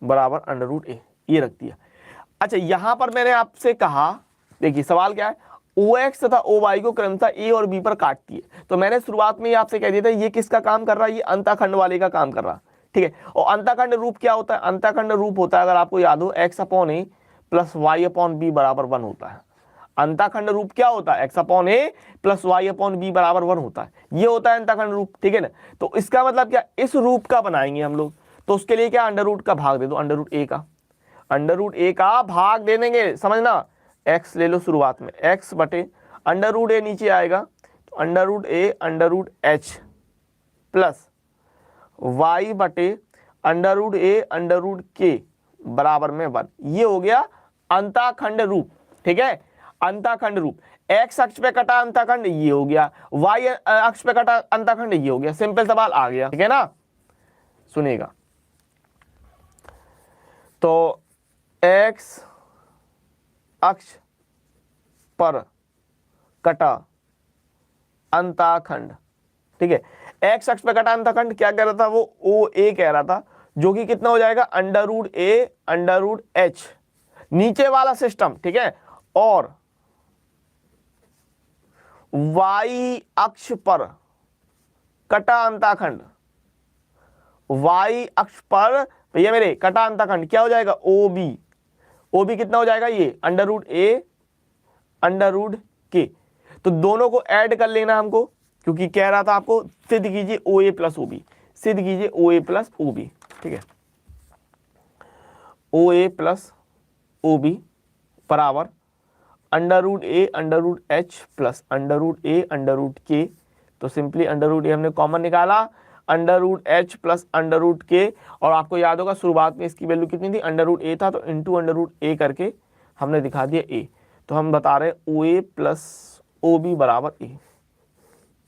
बराबर अंडर रूट a, ये रख दिया। अच्छा यहां पर मैंने आपसे कहा, देखिए सवाल क्या है, OX तथा OY को क्रमशः A और B पर काटती है, तो मैंने शुरुआत में ही आपसे कह दिया था ये किसका काम कर रहा है, ये अंतःखंड वाले का काम कर रहा है, ठीक है। और अंतःखंड रूप क्या होता है, अंतःखंड रूप होता है अगर आपको याद हो x upon a plus y upon b बराबर 1 होता है। अंतःखंड रूप क्या होता है, x upon a plus y upon b बराबर 1 होता है, ये होता है अंतःखंड रूप, ठीक है ना। तो इसका मतलब क्या, इस रूप का बनाएंगे हम लोग, तो उसके लिए क्या, अंडर रूट का भाग दे दो, अंडर रूट a का, अंडर रूट a का भाग दे देंगे, समझना, x ले लो शुरुआत में, x बटे अंडर रूट a नीचे आएगा तो under root a under root h plus y बटे under root a under root k बराबर में 1, ये हो गया अंतःखंड रूप, ठीक है। अंतःखंड रूप, x अक्ष पे कटा अंतःखंड ये हो गया, y अक्ष पे कटा अंतःखंड ये हो गया, सिंपल सवाल आ गया, ठीक है ना। सुनिएगा, तो x अक्ष पर कटा अंतःखंड, ठीक है, x अक्ष पर कटा अंतःखंड क्या कह रहा था, वो OA कह रहा था, जो कि कितना हो जाएगा under root a under root h, नीचे वाला सिस्टम, ठीक है। और y अक्ष पर कटा अंतःखंड, y अक्ष पर भैया मेरे कटा अंतःखंड क्या हो जाएगा, OB, OB कितना हो जाएगा, ये under root a under root k, तो दोनों को ऐड कर लेना हमको, क्योंकि कह रहा था आपको सिद्ध कीजिए OA प्लस OB, सिद्ध कीजिए OA प्लस OB, ठीक है। OA प्लस OB बराबर under root a under root h plus under root a under root k, तो सिंपली अंडर रूट a हमने कॉमन निकाला, under root H plus under root K, और आपको याद होगा शुरुआत में इसकी वैल्यू कितनी थी, अंडर रूट ए था, तो इंटू अंडर रूट ए करके हमने दिखा दिया ए। तो हम बता रहे हैं ओ ए प्लस ओ बी बराबर ए।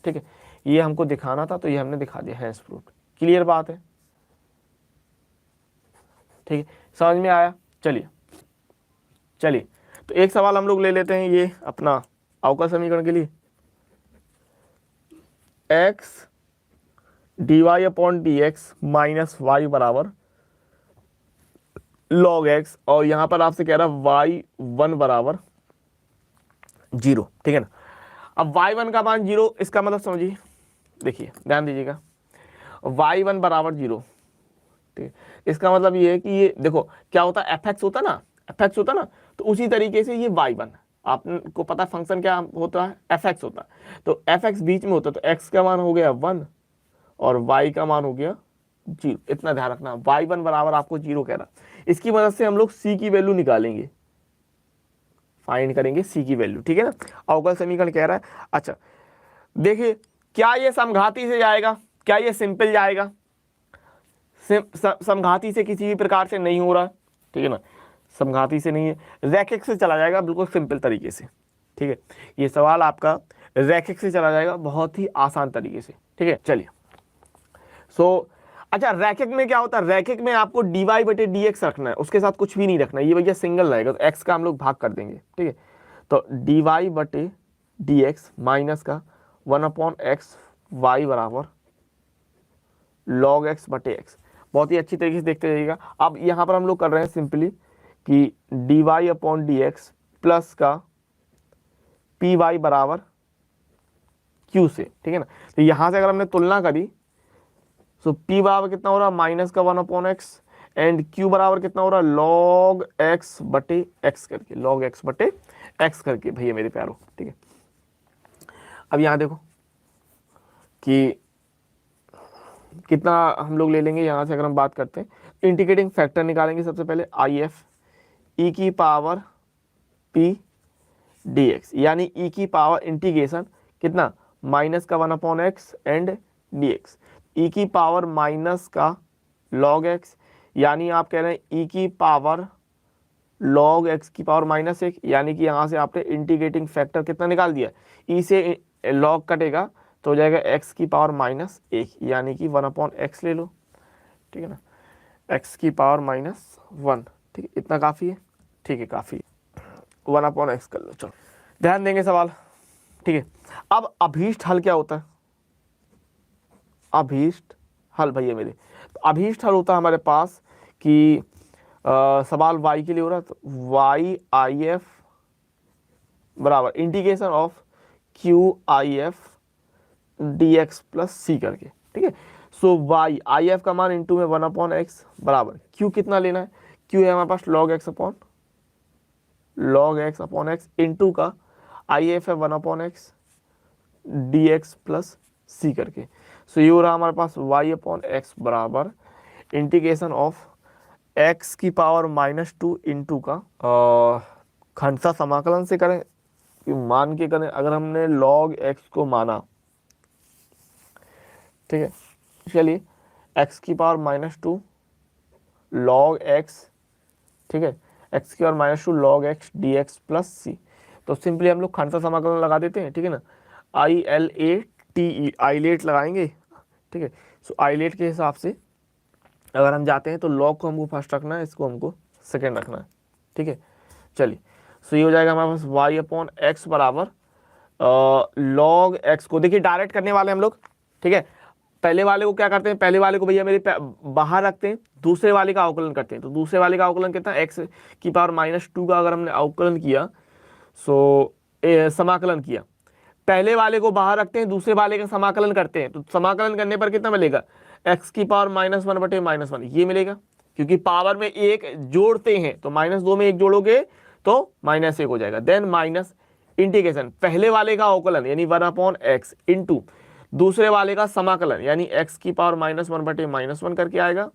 ठीक है, ये हमको दिखाना था तो ये हमने दिखा दिया, हैंस प्रूफ। क्लियर बात है? ठीक है, समझ में आया? चलिए चलिए, तो एक सवाल हम लोग ले लेते हैं ये अपना अवकल समीकरण के लिए। X d Y upon D x minus y बराबर लॉग एक्स, और यहां पर आपसे कह रहा है वाई वन बराबर 0। ठीक है ना? अब वाई वन का मान 0, इसका मतलब समझिए, देखिए ध्यान दीजिएगा, वाई वन बराबर 0। ठीक है, इसका मतलब ये है कि ये देखो क्या होता है, एफ एक्स होता ना, एफ एक्स होता ना, तो उसी तरीके से ये वाई वन, आपको पता फंक्शन क्या होता है, एफ एक्स होता है, तो एफ एक्स बीच में होता है, तो एक्स का मान हो गया 1 और वाई का मान हो गया 0। इतना ध्यान रखना, वाई वन बराबर आपको 0 कह रहा। इसकी मदद से हम लोग सी की वैल्यू निकालेंगे, फाइंड करेंगे सी की वैल्यू। ठीक है ना? अवकल समीकरण कह रहा है। अच्छा देखिए, क्या ये समघाती से जाएगा, क्या ये सिंपल जाएगा? समघाती से किसी भी प्रकार से नहीं हो रहा। ठीक है ना? समघाती से नहीं है, रैखिक से चला जाएगा बिल्कुल सिंपल तरीके से। ठीक है, ये सवाल आपका रैखिक से चला जाएगा बहुत ही आसान तरीके से। ठीक है, चलिए अच्छा रैखिक में क्या होता है, रैखिक में आपको dy बटे dx रखना है, उसके साथ कुछ भी नहीं रखना है, ये भैया सिंगल रहेगा, तो x का हम लोग भाग कर देंगे। ठीक है, तो dy बटे dx माइनस का 1/x y बराबर log x बटे x। बहुत ही अच्छी तरीके से देखते जाइएगा। अब यहाँ पर हम लोग कर रहे हैं सिंपली कि dy अपॉन dx प्लस का py बराबर q से। ठीक है ना? तो यहाँ से अगर हमने तुलना करी, सो p बराबर कितना हो रहा है, माइनस का 1/x, एंड q बराबर कितना हो रहा है, log x बटे x करके, log x बटे x करके भैया मेरे प्यारो। ठीक है, अब यहाँ देखो कि कितना हम लोग ले लेंगे। यहाँ से अगर हम बात करते हैं, इंटीग्रेटिंग फैक्टर निकालेंगे सबसे पहले, IF e की पावर p dx, यानी e की पावर इंटीग्रेशन कितना, माइनस का 1/x एंड dx, e की पावर माइनस का log x, यानी आप कह रहे हैं e की पावर log x की पावर -1, यानी कि यहाँ से आपने इंटीग्रेटिंग फैक्टर कितना निकाल दिया, e से log कटेगा तो हो जाएगा x की पावर -1, यानी कि 1/x ले लो। ठीक है ना, x की पावर -1। ठीक है, इतना काफ़ी है? ठीक है, काफ़ी है, 1/x कर लो। चलो ध्यान देंगे सवाल। ठीक है, अब अभीष्ट हल क्या होता है, अभीष्ट हल भैया मेरे, तो अभीष्ट हल होता है हमारे पास कि सवाल y के लिए हो रहा है, तो y IF बराबर integration of QIF dx plus C करके। ठीक है, सो y IF का मान इंटू में 1/x बराबर q कितना लेना है, q है हमारे पास log x upon x into का IF है 1/x dx प्लस सी करके। सो ये हो रहा हमारे पास y अपॉन x बराबर इंटीग्रेशन ऑफ x की पावर -2 इंटू का खंडसा समाकलन से करें कि मान के करें, अगर हमने log x को माना, ठीक है, चलिए x की पावर -2 log x, ठीक है, x की power -2 log x dx plus C. तो सिंपली हम लोग खंडसा समाकलन लगा देते हैं। ठीक है ना, ILATE आइलेट लगाएंगे। ठीक है, सो आइलेट के हिसाब से अगर हम जाते हैं तो log को हमको फर्स्ट रखना है, इसको हमको सेकेंड रखना है। ठीक है, चलिए सो ये हो जाएगा हमारे पास y अपॉन एक्स बराबर log x को देखिए डायरेक्ट करने वाले हम लोग। ठीक है, पहले वाले को क्या करते हैं, पहले वाले को भैया मेरे बाहर रखते हैं, दूसरे वाले का अवकलन करते हैं। तो दूसरे वाले का अवकलन कितना, x की पावर -2 का अगर हमने अवकलन किया, सो समाकलन किया, पहले वाले को बाहर रखते हैं, दूसरे वाले का समाकलन करते हैं, तो समाकलन करने पर कितना मिलेगा, x की पावर -1 बटे -1 ये मिलेगा, क्योंकि पावर में एक जोड़ते हैं, तो -2 में एक जोड़ोगे तो -1 हो जाएगा। देन माइनस इंटीग्रेशन, पहले वाले का अवकलन यानी 1/x इंटू दूसरे वाले का समाकलन यानी x की पावर -1 बटे -1 करके आएगा,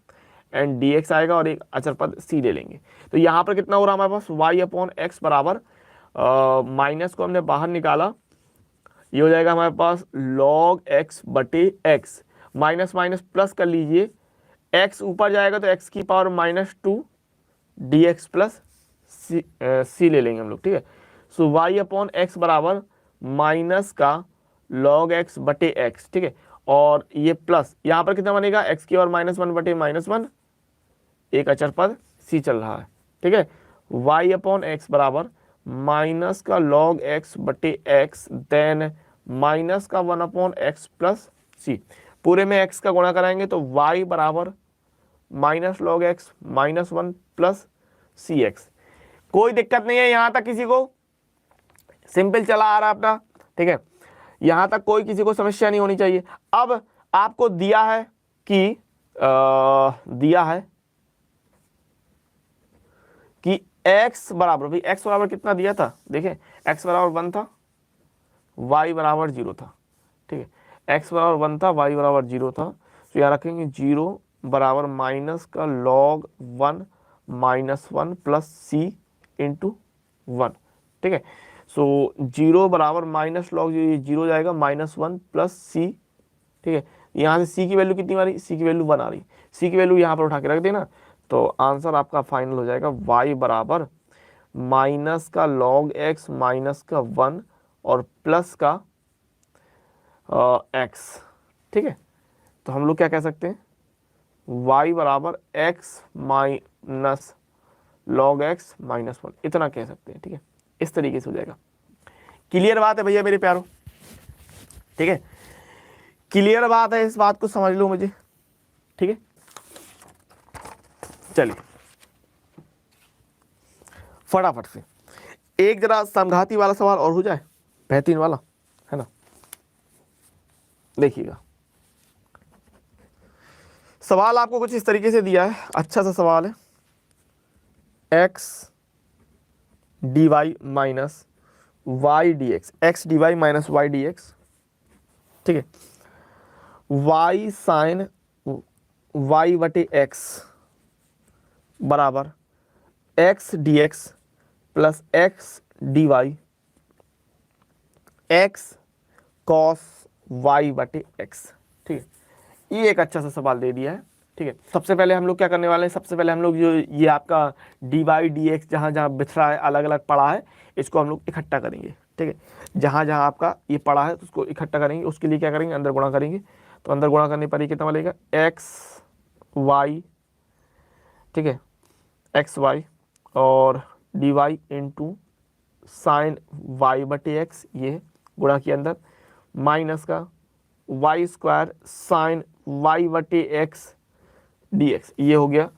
एंड dx आएगा, और एक अचर पद c ले लेंगे। तो यहाँ पर कितना हो रहा है हमारे पास, y अपॉन एक्स बराबर माइनस को हमने बाहर निकाला, ये हो जाएगा हमारे पास log x बटे x, माइनस माइनस प्लस कर लीजिए, x ऊपर जाएगा तो x की पावर -2 dx प्लस सी ले लेंगे हम लोग, ठीक है। सो y अपॉन एक्स बराबर माइनस का log x बटे x, ठीक है। और ये प्लस यहाँ पर कितना बनेगा, x की पावर -1 बटे -1, एक अचर पद c चल रहा है, ठीक है। y अपॉन एक्स बराबर माइनस का log x बटे x देन माइनस का 1 अपॉन एक्स प्लस सी। पूरे में x का गुणा कराएंगे तो y बराबर माइनस log x -1 प्लस सी एक्स। कोई दिक्कत नहीं है यहां तक, किसी को सिंपल चला आ रहा है अपना, ठीक है। यहां तक कोई किसी को समस्या नहीं होनी चाहिए। अब आपको दिया है कि x बराबर, भाई x बराबर कितना दिया था, देखें x बराबर 1 था, y बराबर 0 था, ठीक है। x बराबर 1 था, y बराबर 0 था, तो यहाँ रखेंगे 0 बराबर माइनस का log 1 -1 प्लस सी इंटू 1, ठीक है। सो 0 बराबर माइनस लॉग 0 जाएगा -1 प्लस सी, ठीक है। यहाँ से सी की वैल्यू कितनी आ रही, सी की वैल्यू 1 आ रही, सी की वैल्यू यहाँ पर उठा के रख देना, तो आंसर आपका फाइनल हो जाएगा y बराबर माइनस का log x माइनस का 1 और प्लस का x, ठीक है। तो हम लोग क्या कह सकते हैं, y बराबर x माइनस log x -1, इतना कह सकते हैं, ठीक है। इस तरीके से हो जाएगा। क्लियर बात है भैया मेरे प्यारों, ठीक है। क्लियर बात है, इस बात को समझ लो मुझे, ठीक है। चलिए फटाफट से एक जरा समघाती वाला सवाल और हो जाए, बेहतरीन वाला, है ना। देखिएगा सवाल आपको कुछ इस तरीके से दिया है, अच्छा सा सवाल है। x dy minus y dx, x dy minus y dx, ठीक है। y साइन y बटे x बराबर x dx plus x dy x cos y बटे x, ठीक है। ये एक अच्छा सा सवाल दे दिया है, ठीक है। सबसे पहले हम लोग क्या करने वाले हैं, सबसे पहले हम लोग जो ये आपका डी बाई डी एक्स जहाँ जहाँ बिछड़ा है, अलग अलग पड़ा है, इसको हम लोग इकट्ठा करेंगे, ठीक है। जहाँ जहाँ आपका ये पड़ा है तो उसको इकट्ठा करेंगे। उसके लिए क्या करेंगे, अंदर गुणा करेंगे। तो अंदर गुणा करने पर ये कितना मिलेगा, एक्स वाई, ठीक है, एक्स वाई और D Y into sine Y बटे एक्स, ये गुणा के अंदर माइनस का वाई स्क्वायर साइन वाई बटे एक्स डी एक्स, ये हो गया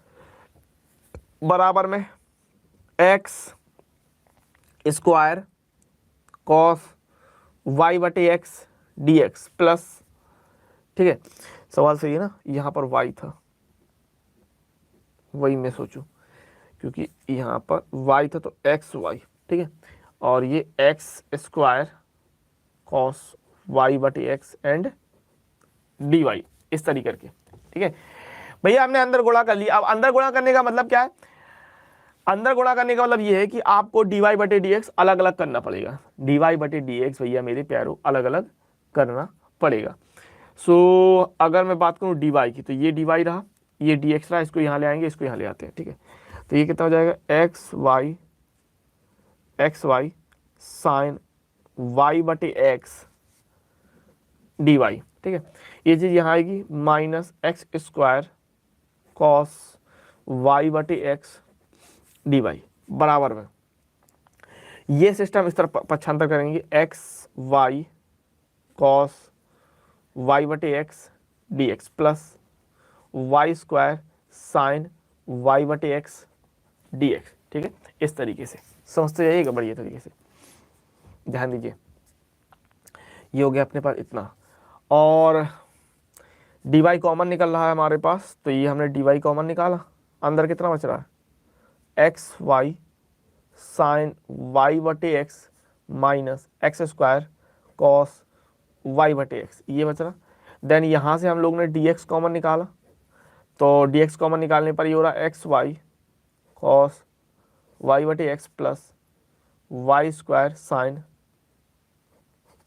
बराबर में एक्स स्क्वायर कॉस वाई बटे एक्स डी एक्स प्लस, ठीक है। सवाल सही है ना, यहाँ पर y था, वही मैं सोचूं, क्योंकि यहाँ पर y था तो एक्स वाई, ठीक है। और ये एक्स स्क्वायर कॉस वाई बटे एक्स एंड डी वाई, इस तरीके करके, ठीक है भैया। हमने अंदर गुणा कर लिया। अब अंदर गुणा करने का मतलब क्या है, अंदर गुणा करने का मतलब ये है कि आपको डी वाई बटे डी एक्स अलग अलग करना पड़ेगा। डी वाई बटे डी एक्स भैया मेरे प्यारों अलग अलग करना पड़ेगा। सो अगर मैं बात करूँ डी वाई की, तो ये डी वाई रहा, ये डी एक्स रहा, इसको यहाँ ले आएंगे, इसको यहाँ ले आते हैं, ठीक है। तो ये कितना हो जाएगा, एक्स वाई साइन वाई बटे एक्स डी वाई, ठीक है। ये चीज़ यहाँ आएगी minus x square cos Y बटे एक्स डी वाई बराबर में, ये सिस्टम इस तरह पक्षांतर करेंगे, एक्स वाई कॉस वाई बटे x D x plus y square sine Y बटे एक्स डी एक्स, ठीक है। इस तरीके से समझते जाइएगा बढ़िया तरीके से, ध्यान दीजिए। ये हो गया अपने पास इतना, और डी वाई कॉमन निकल रहा है हमारे पास, तो ये हमने डी वाई कॉमन निकाला, अंदर कितना बच रहा है, एक्स वाई साइन वाई बटे x minus x square cos Y बटे एक्स, ये बच रहा। देन यहाँ से हम लोग ने डी एक्स कॉमन निकाला, तो डी एक्स कॉमन निकालने पर ये हो रहा है एक्स वाई कॉस वाई बटे x plus y square sine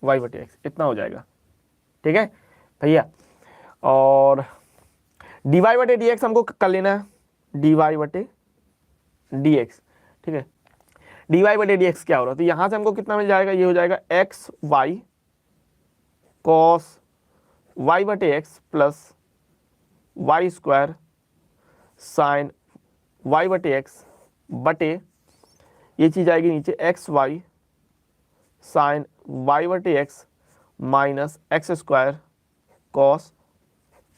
Y बटे एक्स, इतना हो जाएगा, ठीक है भैया। और dy बटे dx हमको कर लेना है, dy बटे dx, ठीक है। dy बटे dx क्या हो रहा है, तो यहां से हमको कितना मिल जाएगा, ये हो जाएगा एक्स वाई कॉस वाई बटे x plus y square sine Y बटे एक्स बटे, ये चीज आएगी नीचे एक्स वाई साइन वाई बटे x minus x square cos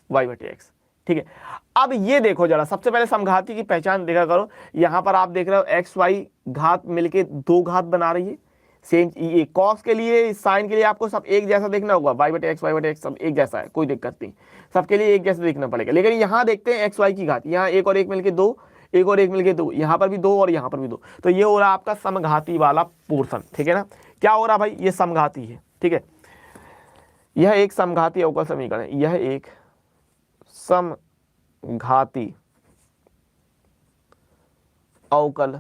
Y बटे एक्स, ठीक है। अब ये देखो जरा, सबसे पहले समघाती की पहचान देखा करो। यहां पर आप देख रहे हो एक्स वाई घात मिलके दो घात बना रही है, सेम। ये कॉस के लिए, साइन के लिए आपको सब एक जैसा देखना होगा, वाई बटे एक्स सब एक जैसा है, कोई दिक्कत नहीं, सबके लिए एक जैसा देखना पड़ेगा। लेकिन यहाँ देखते हैं एक्स वाई की घात, यहाँ एक और एक मिलके दो, एक और एक मिलके दो, यहाँ पर भी दो और यहाँ पर भी दो, तो ये हो रहा है आपका समघाती वाला पोर्शन, ठीक है ना। क्या हो रहा भाई, ये समघाती है, ठीक है। यह एक समघाती अवकल समीकरण है, यह एक समघाती अवकल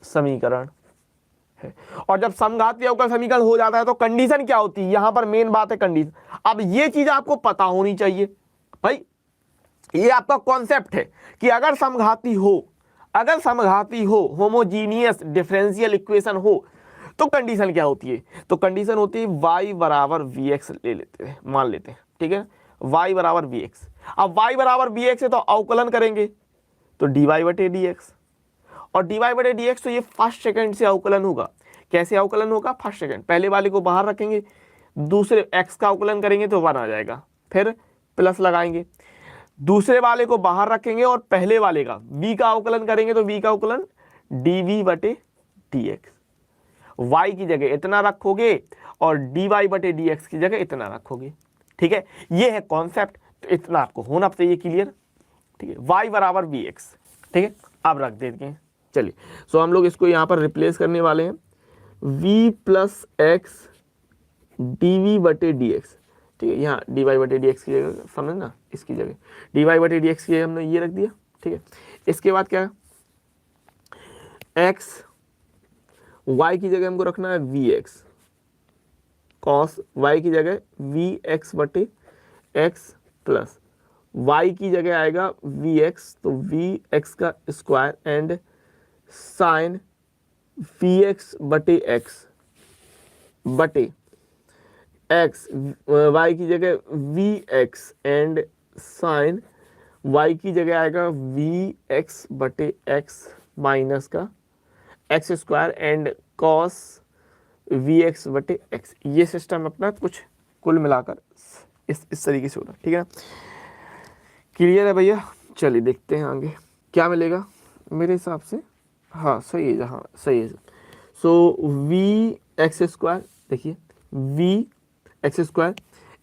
समीकरण है। और जब समघाती अवकल समीकरण हो जाता है तो कंडीशन क्या होती है, यहां पर मेन बात है कंडीशन। अब ये चीज आपको पता होनी चाहिए भाई, ये आपका कॉन्सेप्ट है कि अगर समघाती हो, होमोजीनियस डिफरेंशियल इक्वेशन हो, तो कंडीशन क्या होती है, तो कंडीशन होती है y बराबर vx ले लेते हैं, मान लेते हैं, ठीक है। y बराबर vx, अब y बराबर vx है तो अवकलन करेंगे तो dy बटे dx, और dy बटे dx तो ये फर्स्ट सेकंड से अवकलन होगा। कैसे अवकलन होगा, फर्स्ट सेकंड, पहले वाले को बाहर रखेंगे, दूसरे x का अवकलन करेंगे तो 1 आ जाएगा, फिर प्लस लगाएंगे, दूसरे वाले को बाहर रखेंगे और पहले वाले का v का अवकलन करेंगे तो v का अवकलन dv बटे dx, y की जगह इतना रखोगे और dy बटे dx की जगह इतना रखोगे, ठीक है। ये है कॉन्सेप्ट, तो इतना आपको होना चाहिए क्लियर, ठीक है। y बराबर vx, ठीक है। अब रख देते हैं, चलिए। सो हम लोग इसको यहाँ पर रिप्लेस करने वाले हैं, v प्लस एक्स डी बटे डी एक्स, ठीक है। यहाँ dy बटे डी एक्स की जगह, समझ ना, इसकी जगह dy बटे डी एक्स की जगह हमने ये रख दिया, ठीक है। इसके बाद क्या है, x y की जगह हमको रखना है vx कॉस y की जगह vx बटे x प्लस y की जगह आएगा vx, तो vx का स्क्वायर एंड साइन vx बटे x बटे x, y की जगह vx एंड साइन y की जगह आएगा vx बटे x माइनस का x square and cos vx बटे x। ये सिस्टम अपना कुछ कुल मिलाकर इस तरीके से होता है, ठीक है ना। क्लियर है भैया, चलिए देखते हैं आगे क्या मिलेगा मेरे हिसाब से। हाँ सही है, हाँ सही है। सो vx स्क्वायर, देखिए vx स्क्वायर,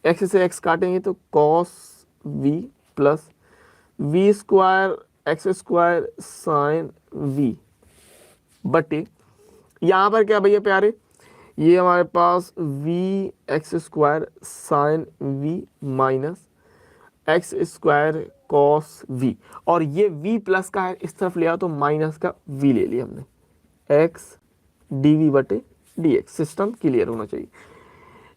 x से x काटेंगे तो cos v plus v square x square sine v बटे, यहाँ पर क्या भैया प्यारे, ये हमारे पास v x square sine v minus x square cos v, और ये v प्लस का है, इस तरफ ले आओ तो माइनस का v ले लिया हमने, x डी बटे डी एक्स। सिस्टम क्लियर होना चाहिए।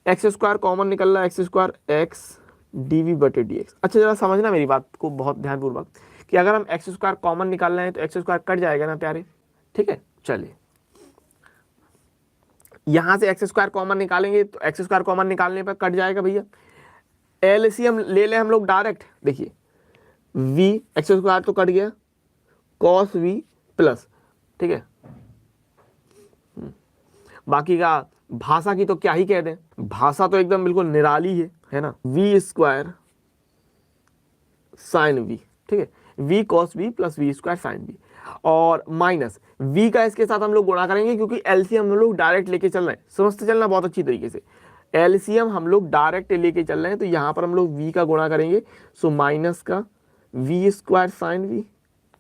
एक्स स्क्वायर कॉमन निकल रहा है, एक्स स्क्वायर एक्स डी बटे डी एक्स। अच्छा जरा समझना मेरी बात को बहुत ध्यानपूर्वक, कि अगर हम एक्स स्क्वायर कॉमन निकाल रहे हैं तो एक्स स्क्वायर कट जाएगा ना प्यारे, ठीक है। चलिए यहां से एक्स स्क्वायर कॉमन निकालेंगे तो एक्स स्क्वायर कॉमन निकालने पर कट जाएगा भैया। एलसीएम ले लें हम लोग डायरेक्ट, देखिए v एक्स स्क्वायर तो कट गया, कॉस v प्लस, ठीक है। बाकी का भाषा की तो क्या ही कह दें, भाषा तो एकदम बिल्कुल निराली है ना। v स्क्वायर साइन v, ठीक है, v cos v plus v square sine v, और माइनस v का इसके साथ हम लोग गुणा करेंगे, क्योंकि एलसीएम हम लोग डायरेक्ट लेके चल रहे हैं, समझते चलना बहुत अच्छी तरीके से। एलसीएम हम लोग डायरेक्ट लेके चल रहे हैं, तो यहाँ पर हम लोग v का गुणा करेंगे, सो माइनस का v स्क्वायर साइन v,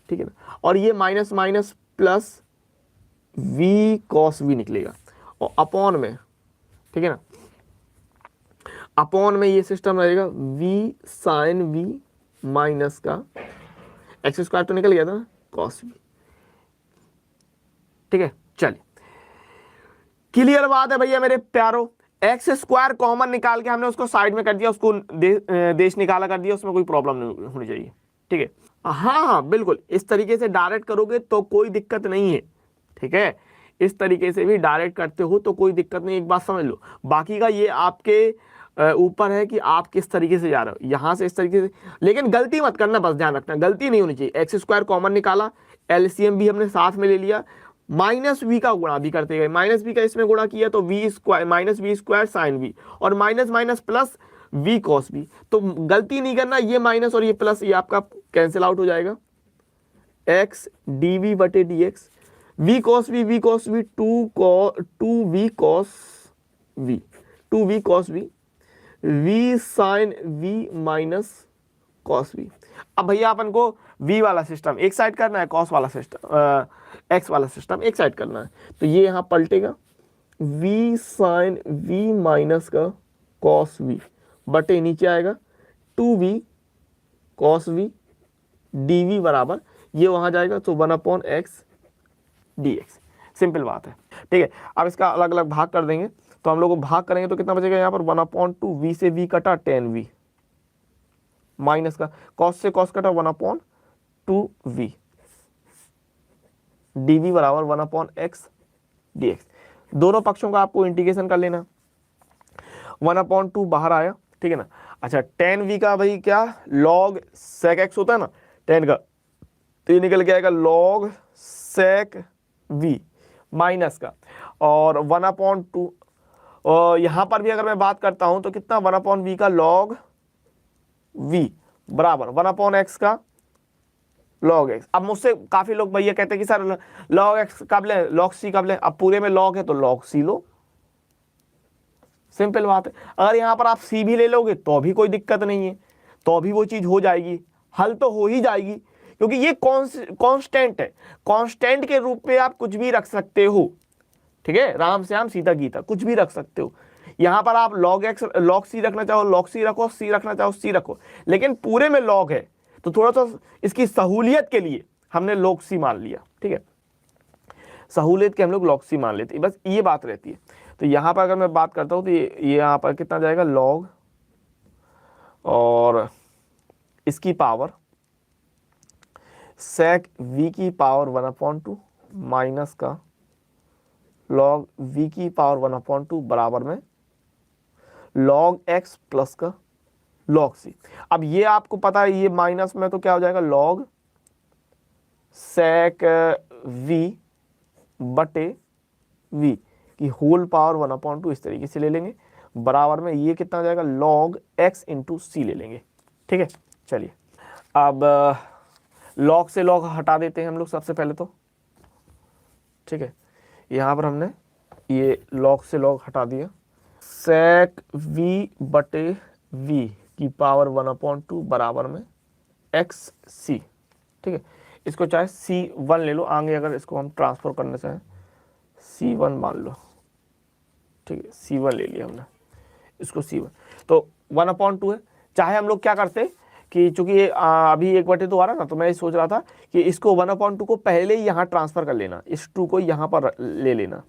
ठीक है ना, और ये minus minus plus v cos v निकलेगा, और अपॉन में, ठीक है ना, अपॉन में ये सिस्टम रहेगा v साइन v माइनस का एक्स स्क्वायर तो निकल गया था ना, कॉस v, ठीक है। चलिए क्लियर बात है भैया मेरे प्यारो। एक्स स्क्वायर कॉमन निकाल के हमने उसको साइड में कर दिया, उसको देश निकाला कर दिया, उसमें कोई प्रॉब्लम नहीं होनी चाहिए, ठीक है। हाँ हाँ बिल्कुल, इस तरीके से डायरेक्ट करोगे तो कोई दिक्कत नहीं है, ठीक है। इस तरीके से भी डायरेक्ट करते हो तो कोई दिक्कत नहीं, एक बात समझ लो। बाकी का ये आपके ऊपर है कि आप किस तरीके से जा रहे हो, यहाँ से इस तरीके से, लेकिन गलती मत करना, बस ध्यान रखना गलती नहीं होनी चाहिए। एक्स स्क्वायर कॉमन निकाला, एलसीएम भी हमने साथ में ले लिया, माइनस वी का गुणा भी करते गए, माइनस वी का इसमें गुणा किया तो v square minus v square sine v, और minus minus plus v cos v. तो गलती नहीं करना, ये माइनस और ये प्लस ये आपका कैंसिल आउट हो जाएगा, एक्स डी वी बटे d x, v cos v two v cos v sine v minus cos v. अब भैया अपन को v वाला सिस्टम एक साइड करना है, कॉस वाला सिस्टम x वाला सिस्टम एक साइड करना है, तो ये यहाँ पलटेगा v साइन v माइनस का कॉस v बटे नीचे आएगा 2v कॉस v dv बराबर ये वहां जाएगा तो 1/x dx। सिंपल बात है, ठीक है। अब इसका अलग अलग भाग कर देंगे, तो हम लोग को भाग करेंगे तो कितना बचेगा यहाँ पर 1/2, v से v कटा 10v माइनस का कॉस से कॉस कटा 1/2v dv बराबर 1/x dx। दोनों पक्षों का आपको इंटीग्रेशन कर लेना, 1/2 बाहर आया, ठीक है ना। अच्छा 10v का भाई क्या log sec x होता है ना 10 का, तो ये निकल के आएगा log sec v माइनस का, और 1/2 और यहाँ पर भी अगर मैं बात करता हूं तो कितना 1/v का log v बराबर 1/x का log x। अब मुझसे काफी लोग भैया कहते हैं कि सर log x कब लें, log c कब लें, अब पूरे में log है तो log c लो, सिंपल बात है। अगर यहां पर आप c भी ले लोगे तो भी कोई दिक्कत नहीं है, तो भी वो चीज हो जाएगी, हल तो हो ही जाएगी, क्योंकि ये कांस्टेंट है, कांस्टेंट के रूप में आप कुछ भी रख सकते हो, ठीक है। राम श्याम सीता गीता कुछ भी रख सकते हो। यहां पर आप log x log c रखना चाहो log c रखो, c रखना चाहो c रखो, लेकिन पूरे में log है तो थोड़ा सा इसकी सहूलियत के लिए हमने log c मान लिया, ठीक है। सहूलियत के हम लोग log c मान लेते हैं, बस ये बात रहती है। तो यहां पर अगर मैं बात करता हूं तो ये यहां पर कितना जाएगा log और इसकी पावर sec v की पावर 1/2 माइनस का log v की पावर 1/2 बराबर में log x प्लस का log c। अब ये आपको पता है ये माइनस में तो क्या हो जाएगा log sec v बटे v की होल पावर 1/2 इस तरीके से ले लेंगे, बराबर में ये कितना हो जाएगा log x इंटू c ले लेंगे, ठीक है। चलिए अब log से log हटा देते हैं हम लोग सबसे पहले तो, ठीक है। यहाँ पर हमने ये log से log हटा दिया, sec v बटे v की पावर 1/2 बराबर में x c, ठीक है। इसको चाहे c1 ले लो, आगे अगर इसको हम ट्रांसफर करना चाहें c1 मान लो, ठीक है। c1 ले लिया हमने, इसको c1 तो 1/2 है। चाहे हम लोग क्या करते कि चूंकि अभी 1/2 आ रहा ना, तो मैं सोच रहा था कि इसको 1/2 को पहले ही यहाँ ट्रांसफर कर लेना, इस 2 को यहाँ पर ले लेना,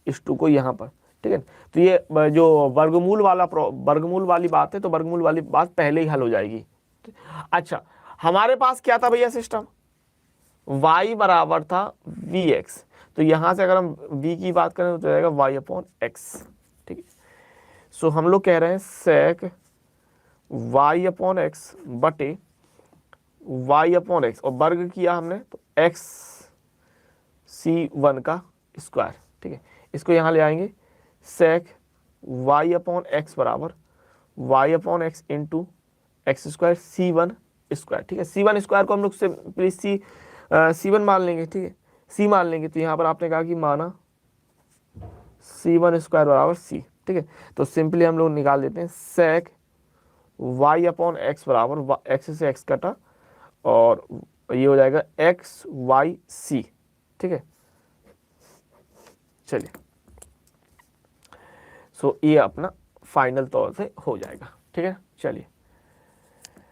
इस 2 को यहाँ पर, ठीक है। तो ये जो वर्गमूल वाली बात है, तो वर्गमूल वाली बात पहले ही हल हो जाएगी। अच्छा हमारे पास क्या था भैया सिस्टम, y बराबर था vx, तो यहां से अगर हम v की बात करें तो जाएगा y/x, ठीक है। सो हम लोग कह रहे हैं sec y/x बटे y/x और वर्ग किया हमने तो x c1 का स्क्वायर, ठीक है। इसको यहाँ ले आएंगे sec y/x बराबर y/x into x square c1 square, ठीक है। c1 स्क्वायर को हम लोग सिंपली c1 मान लेंगे, ठीक है, c मान लेंगे। तो यहाँ पर आपने कहा कि माना c1 स्क्वायर बराबर c, ठीक है। तो सिंपली हम लोग निकाल देते हैं sec y/x बराबर x से x कटा और ये हो जाएगा x y c, ठीक है। चलिए सो ये अपना फाइनल तौर से हो जाएगा, ठीक है। चलिए